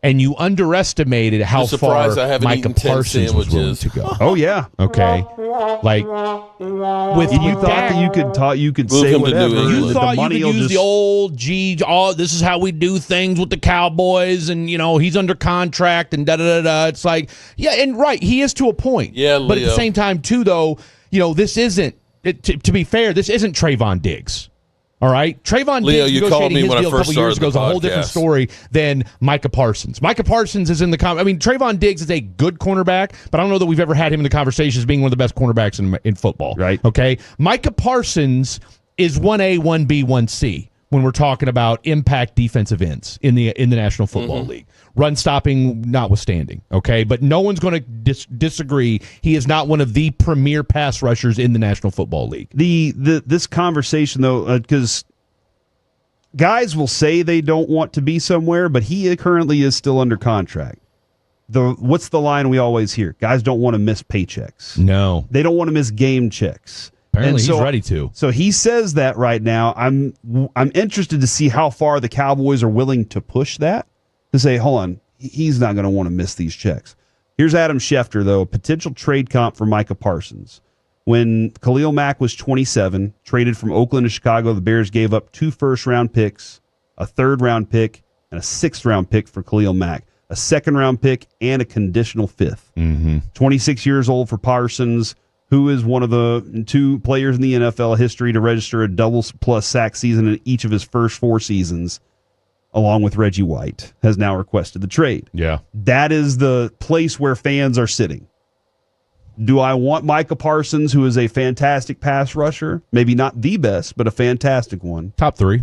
And you underestimated how far Micah Parsons was willing to go. Oh yeah. Okay. Like with you thought that you could say whatever. You thought you could use the old this is how we do things with the Cowboys, and he's under contract and da da da da. It's like, yeah, and right, he is to a point. Yeah, Leo. But at the same time too, though, this isn't to be fair, this isn't Trayvon Diggs. All right, Trayvon Diggs negotiating his deal a couple years ago is a whole different story than Micah Parsons. Micah Parsons is in the I mean, Trayvon Diggs is a good cornerback, but I don't know that we've ever had him in the conversation as being one of the best cornerbacks in football. Right. Okay. Micah Parsons is 1A, 1B, 1C when we're talking about impact defensive ends in the National Football League. Run stopping notwithstanding, okay? But no one's going to disagree. He is not one of the premier pass rushers in the National Football League. This conversation, though, because guys will say they don't want to be somewhere, but he currently is still under contract. What's the line we always hear? Guys don't want to miss paychecks. No. They don't want to miss game checks. Apparently he's ready to. So he says that right now. I'm interested to see how far the Cowboys are willing to push that. To say, hold on, he's not going to want to miss these checks. Here's Adam Schefter, though, potential trade comp for Micah Parsons. When Khalil Mack was 27, traded from Oakland to Chicago, the Bears gave up 2 first-round picks, a third-round pick, and a 6th-round pick for Khalil Mack, a 2nd-round pick, and a conditional 5th. 26 years old for Parsons, who is one of the 2 players in the NFL history to register a double-plus sack season in each of his first 4 seasons, along with Reggie White, has now requested the trade. Yeah. That is the place where fans are sitting. Do I want Micah Parsons, who is a fantastic pass rusher? Maybe not the best, but a fantastic one. Top 3.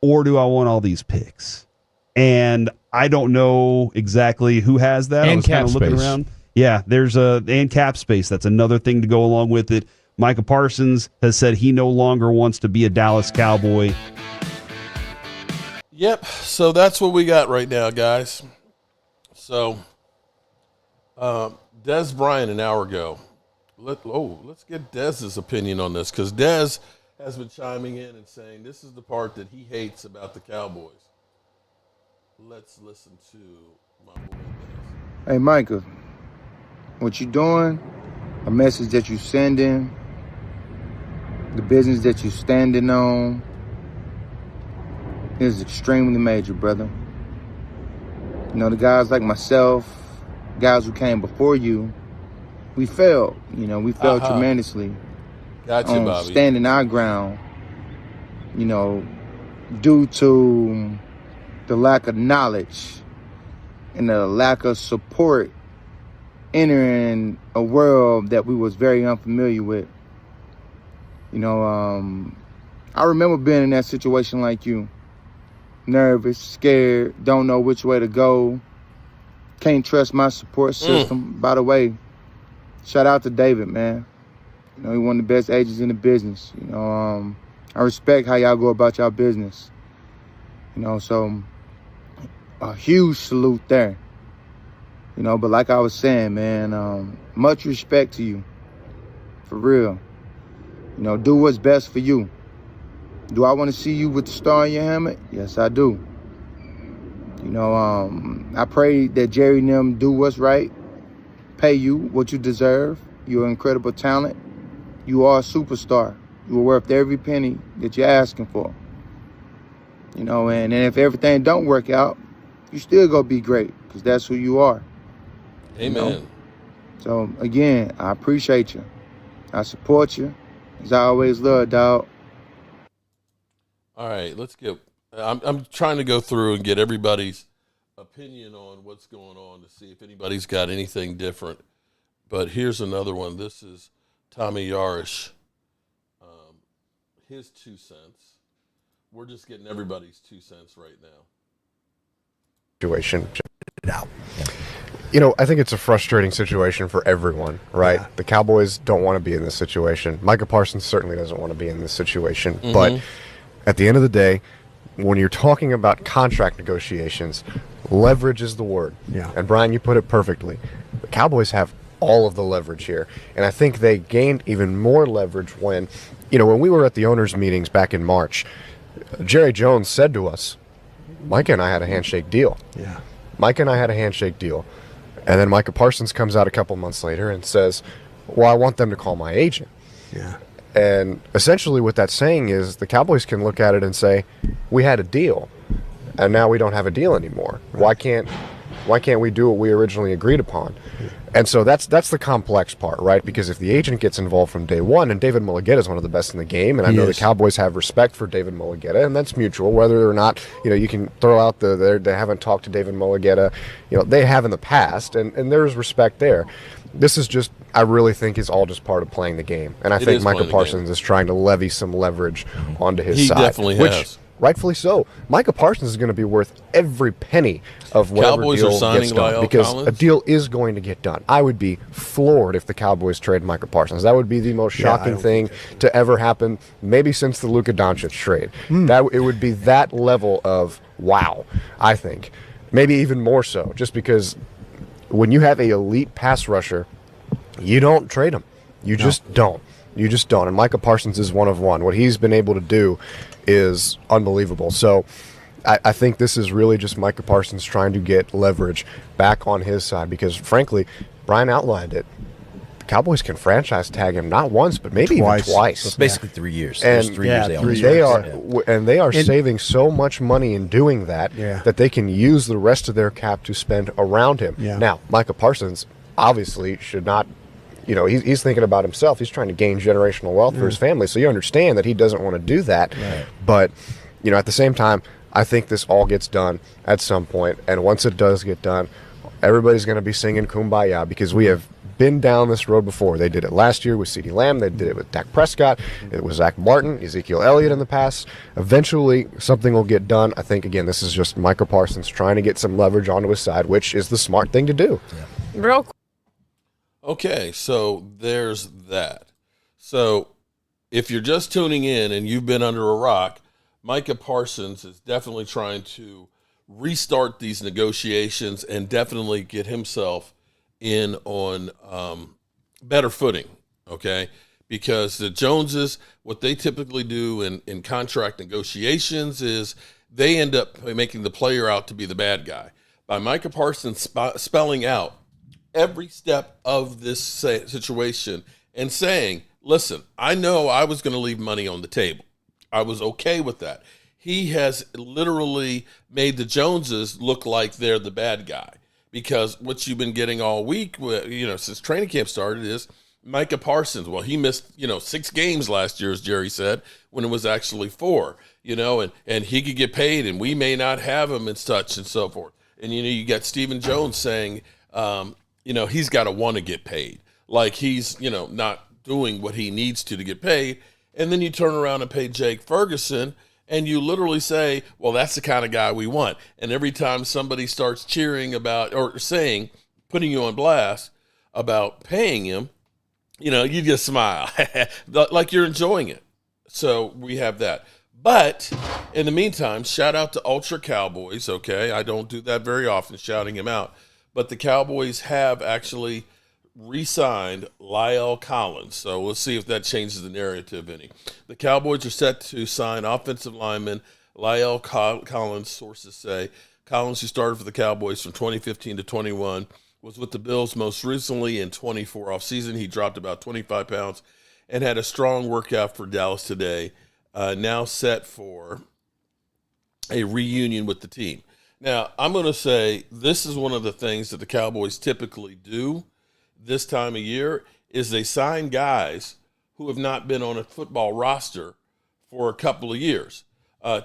or do I want all these picks? And I don't know exactly who has that. And I was kind cap of looking space. around. Yeah, there's and cap space. That's another thing to go along with it. Micah Parsons has said he no longer wants to be a Dallas Cowboy. Yep. So that's what we got right now, guys. So, Des Bryant an hour ago. Let's get Dez's opinion on this, because Dez has been chiming in and saying this is the part that he hates about the Cowboys. Let's listen to my boy Dez. Hey, Micah, what you doing, a message that you sending, the business that you standing on is extremely major, brother. You know, the guys like myself, guys who came before you, we failed. You know, we failed tremendously. Gotcha, on Bobby. standing our ground, you know, due to the lack of knowledge and the lack of support entering a world that we was very unfamiliar with. You know, I remember being in that situation like you. Nervous, scared, don't know which way to go. Can't trust my support system. By the way, shout out to David, man. You know, he's one of the best agents in the business. You know, I respect how y'all go about y'all business. You know, so a huge salute there. You know, but like I was saying, man, much respect to you. For real. You know, do what's best for you. Do I want to see you with the star on your helmet? Yes, I do. You know, I pray that Jerry and them do what's right, pay you what you deserve. You're an incredible talent. You are a superstar. You are worth every penny that you're asking for. You know, and if everything don't work out, you still gonna be great, because that's who you are. Amen. You know? So, again, I appreciate you. I support you. As I always love, dog. All right, let's get. I'm trying to go through and get everybody's opinion on what's going on to see if anybody's got anything different. But here's another one. This is Tommy Yarish. His 2 cents. We're just getting everybody's 2 cents right now. Situation. You know, I think it's a frustrating situation for everyone, right? Yeah. The Cowboys don't want to be in this situation. Micah Parsons certainly doesn't want to be in this situation. Mm-hmm. But at the end of the day, when you're talking about contract negotiations, leverage is the word. Yeah. And Brian, you put it perfectly. The Cowboys have all of the leverage here. And I think they gained even more leverage when we were at the owners' meetings back in March, Jerry Jones said to us, Micah and I had a handshake deal. Yeah. Micah and I had a handshake deal. And then Micah Parsons comes out a couple months later and says, well, I want them to call my agent. Yeah. And essentially what that's saying is the Cowboys can look at it and say, we had a deal, and now we don't have a deal anymore. Right. Why can't we do what we originally agreed upon? Yeah. And so that's the complex part, right? Because if the agent gets involved from day one, and David Mulligetta is one of the best in the game, and I know the Cowboys have respect for David Mulligetta, and that's mutual, whether or not, you can throw out they haven't talked to David Mulligetta, they have in the past, and there's respect there. This is just, I really think, is all just part of playing the game. And I think Micah Parsons is trying to levy some leverage onto his side. He definitely has. Rightfully so. Micah Parsons is going to be worth every penny of whatever Cowboys deal are signing gets done, Lyle because Collins? a deal is going to get done. I would be floored if the Cowboys trade Micah Parsons. That would be the most shocking thing to ever happen, maybe since the Luka Doncic trade. It would be that level of wow, I think. Maybe even more so, just because when you have an elite pass rusher, you don't trade him. You just don't. You just don't. And Micah Parsons is one of one. What he's been able to do is unbelievable. So I think this is really just Micah Parsons trying to get leverage back on his side, because, frankly, Brian outlined it. The Cowboys can franchise tag him not once, but maybe even twice. So it's basically 3 years. And There's 3 years they own they are saving so much money in doing that that they can use the rest of their cap to spend around him. Yeah. Now, Micah Parsons obviously should not. He's thinking about himself. He's trying to gain generational wealth for his family. So you understand that he doesn't want to do that. Right. But, at the same time, I think this all gets done at some point. And once it does get done, everybody's going to be singing Kumbaya, because we have been down this road before. They did it last year with CeeDee Lamb. They did it with Dak Prescott. It was Zach Martin, Ezekiel Elliott in the past. Eventually, something will get done. I think, again, this is just Micah Parsons trying to get some leverage onto his side, which is the smart thing to do. Yeah. Real quick. Okay, so there's that. So if you're just tuning in and you've been under a rock, Micah Parsons is definitely trying to restart these negotiations and definitely get himself in on better footing, okay? Because the Joneses, what they typically do in contract negotiations is they end up making the player out to be the bad guy. By Micah Parsons spelling out every step of this situation and saying, listen, I know I was going to leave money on the table. I was okay with that. He has literally made the Joneses look like they're the bad guy, because what you've been getting all week, since training camp started, is Micah Parsons. Well, he missed, 6 games last year, as Jerry said, when it was actually 4, and he could get paid and we may not have him and such and so forth. And, you got Stephen Jones saying, he's got to want to get paid. Like he's, not doing what he needs to get paid. And then you turn around and pay Jake Ferguson and you literally say, well, that's the kind of guy we want. And every time somebody starts cheering about or saying, putting you on blast about paying him, you just smile like you're enjoying it. So we have that. But in the meantime, shout out to Ultra Cowboys, okay? I don't do that very often, shouting him out. But the Cowboys have actually re-signed Lyle Collins. So we'll see if that changes the narrative any. The Cowboys are set to sign offensive lineman Lyle Collins, sources say. Collins, who started for the Cowboys from 2015 to 21, was with the Bills most recently in 24 offseason. He dropped about 25 pounds and had a strong workout for Dallas today. Now set for a reunion with the team. Now, I'm going to say this is one of the things that the Cowboys typically do this time of year is they sign guys who have not been on a football roster for a couple of years.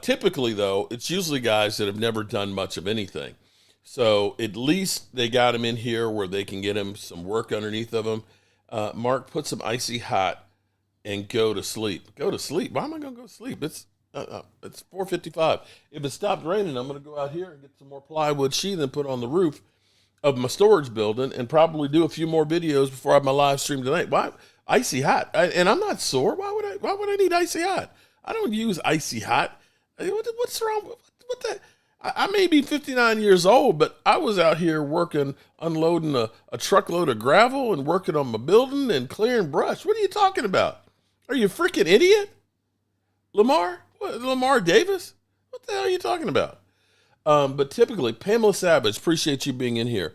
Typically, though, it's usually guys that have never done much of anything. So at least they got him in here where they can get him some work underneath of him. Mark, put some icy hot and go to sleep. Go to sleep? Why am I going to go to sleep? It's 4:55. If it stopped raining, I'm going to go out here and get some more plywood sheath and put on the roof of my storage building and probably do a few more videos before I have my live stream tonight. Why icy hot? And I'm not sore. Why would I need icy hot? I don't use icy hot. What's wrong with that? I may be 59 years old, but I was out here working, unloading a truckload of gravel and working on my building and clearing brush. What are you talking about? Are you a freaking idiot? Lamar? What, Lamar Davis? What the hell are you talking about? But typically, Pamela Savage, appreciate you being in here.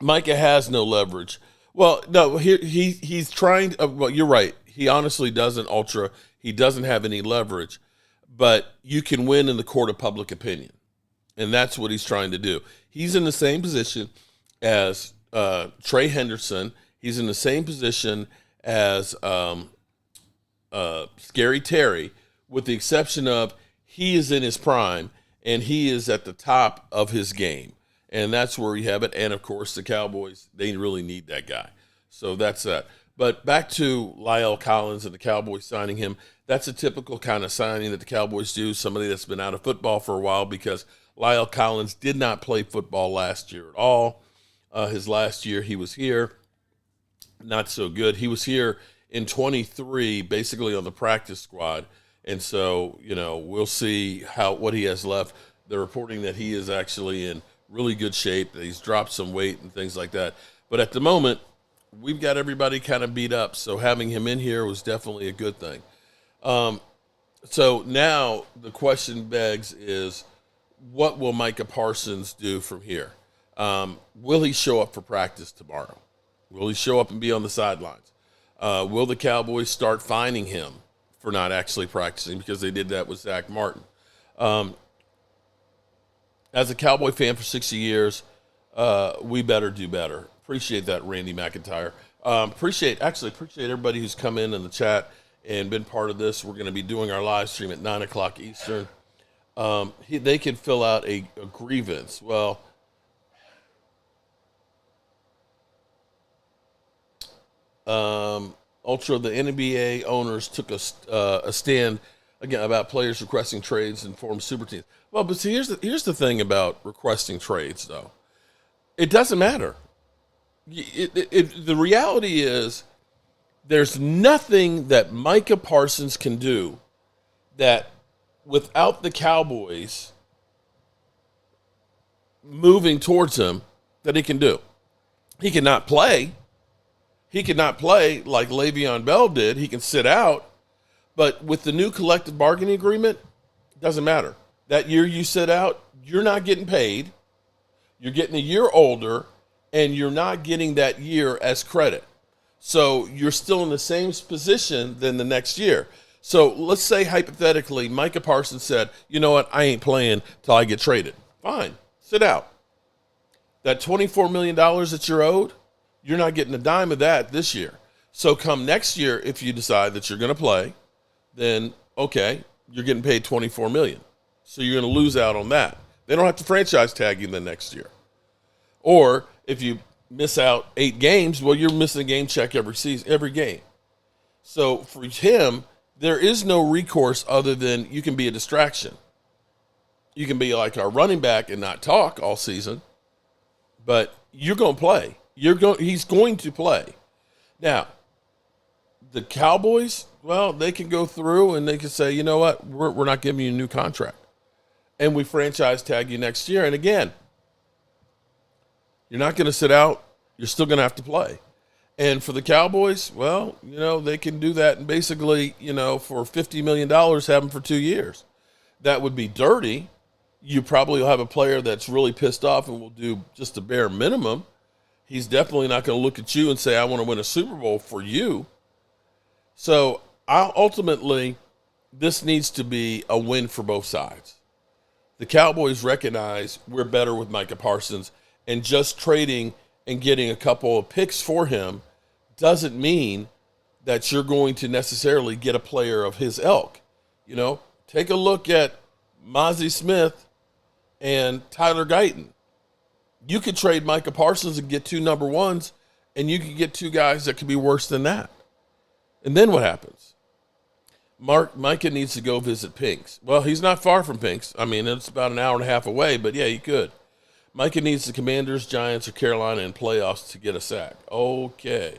Micah has no leverage. Well, no, he's trying. Well, you're right. He honestly doesn't, Ultra. He doesn't have any leverage. But you can win in the court of public opinion. And that's what he's trying to do. He's in the same position as Trey Henderson. He's in the same position as Scary Terry, with the exception of he is in his prime and he is at the top of his game. And that's where we have it. And, of course, the Cowboys, they really need that guy. So that's that. But back to Lyle Collins and the Cowboys signing him. That's a typical kind of signing that the Cowboys do, somebody that's been out of football for a while, because Lyle Collins did not play football last year at all. His last year he was here, not so good. He was here in 23, basically on the practice squad. And so, we'll see what he has left. They're reporting that he is actually in really good shape, that he's dropped some weight and things like that. But at the moment, we've got everybody kind of beat up, so having him in here was definitely a good thing. So now the question begs is, what will Micah Parsons do from here? Will he show up for practice tomorrow? Will he show up and be on the sidelines? Will the Cowboys start fining him for not actually practicing, because they did that with Zach Martin? As a Cowboy fan for 60 years, we better do better. Appreciate that, Randy McIntyre. Appreciate everybody who's come in the chat and been part of this. We're going to be doing our live stream at 9 o'clock Eastern. They can fill out a grievance. Well, Ultra, the NBA owners took a stand again about players requesting trades and form super teams. Well, but see, here's the thing about requesting trades, though. It doesn't matter. The reality is there's nothing that Micah Parsons can do that without the Cowboys moving towards him that he can do. He cannot play. He cannot play like Le'Veon Bell did. He can sit out. But with the new collective bargaining agreement, it doesn't matter. That year you sit out, you're not getting paid. You're getting a year older, and you're not getting that year as credit. So you're still in the same position than the next year. So let's say, hypothetically, Micah Parsons said, you know what, I ain't playing till I get traded. Fine, sit out. That $24 million that you're owed, you're not getting a dime of that this year. So come next year, if you decide that you're going to play, then, okay, you're getting paid $24 million. So you're going to lose out on that. They don't have to franchise tag you the next year. Or if you miss out 8 games, well, you're missing a game check every season, every game. So for him, there is no recourse other than you can be a distraction. You can be like our running back and not talk all season, but you're going to play. He's going to play. Now, the Cowboys, well, they can go through and they can say, you know what, we're not giving you a new contract. And we franchise tag you next year. And again, you're not going to sit out. You're still going to have to play. And for the Cowboys, well, you know, they can do that and basically, you know, for $50 million, have them for 2 years. That would be dirty. You probably will have a player that's really pissed off and will do just a bare minimum. He's definitely not going to look at you and say, I want to win a Super Bowl for you. So ultimately, this needs to be a win for both sides. The Cowboys recognize we're better with Micah Parsons, and just trading and getting a couple of picks for him doesn't mean that you're going to necessarily get a player of his ilk. You know, take a look at Mozzie Smith and Tyler Guyton. You could trade Micah Parsons and get 2 number ones, and you could get 2 guys that could be worse than that. And then what happens? Micah needs to go visit Pink's. Well, he's not far from Pink's. I mean, it's about an hour and a half away, but yeah, he could. Micah needs the Commanders, Giants, or Carolina in playoffs to get a sack. Okay.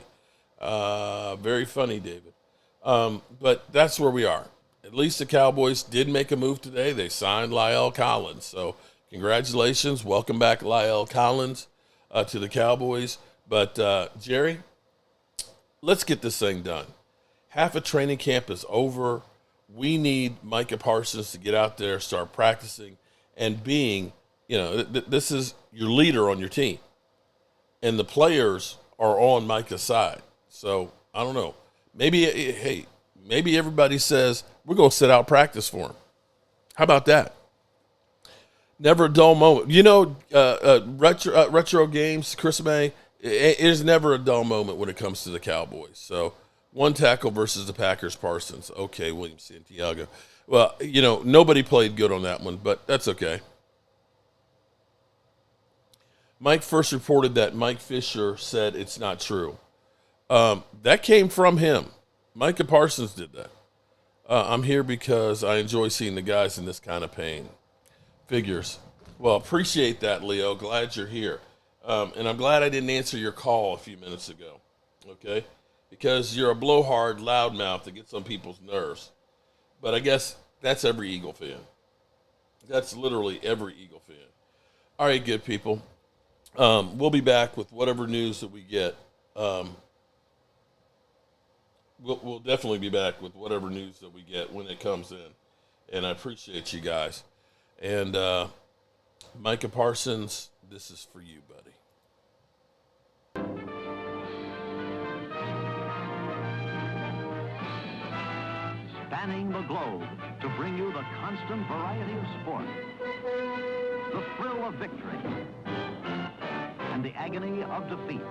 Very funny, David. But that's where we are. At least the Cowboys did make a move today. They signed La'el Collins. So congratulations. Welcome back, La'el Collins, to the Cowboys. But, Jerry, let's get this thing done. Half of training camp is over. We need Micah Parsons to get out there, start practicing, and being, you know, this is your leader on your team. And the players are on Micah's side. So, I don't know. Maybe everybody says, we're going to sit out practice for him. How about that? Never a dull moment. You know, retro games, Chris May, it is never a dull moment when it comes to the Cowboys. So, 1 tackle versus the Packers, Parsons. Okay, William Santiago. Well, you know, nobody played good on that one, but that's okay. Mike first reported that Mike Fisher said it's not true. That came from him. Micah Parsons did that. I'm here because I enjoy seeing the guys in this kind of pain. Figures. Well, appreciate that, Leo. Glad you're here. And I'm glad I didn't answer your call a few minutes ago. Okay? Because you're a blowhard loudmouth that gets on people's nerves. But I guess that's every Eagle fan. That's literally every Eagle fan. All right, good people. We'll be back with whatever news that we get. We'll definitely be back with whatever news that we get when it comes in. And I appreciate you guys. And Micah Parsons, this is for you, buddy. Spanning the globe to bring you the constant variety of sport, the thrill of victory, and the agony of defeat.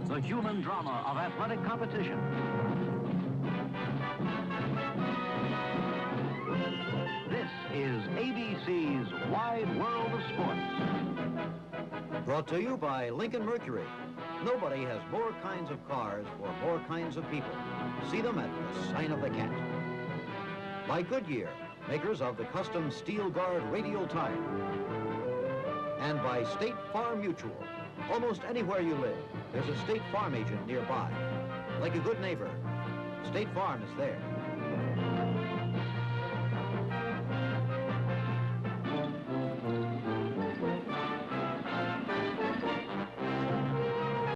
The human drama of athletic competition. This is ABC's Wide World of Sports. Brought to you by Lincoln Mercury. Nobody has more kinds of cars for more kinds of people. See them at the sign of the cat. By Goodyear, makers of the custom Steel Guard radial tire. And by State Farm Mutual. Almost anywhere you live, there's a State Farm agent nearby. Like a good neighbor, State Farm is there.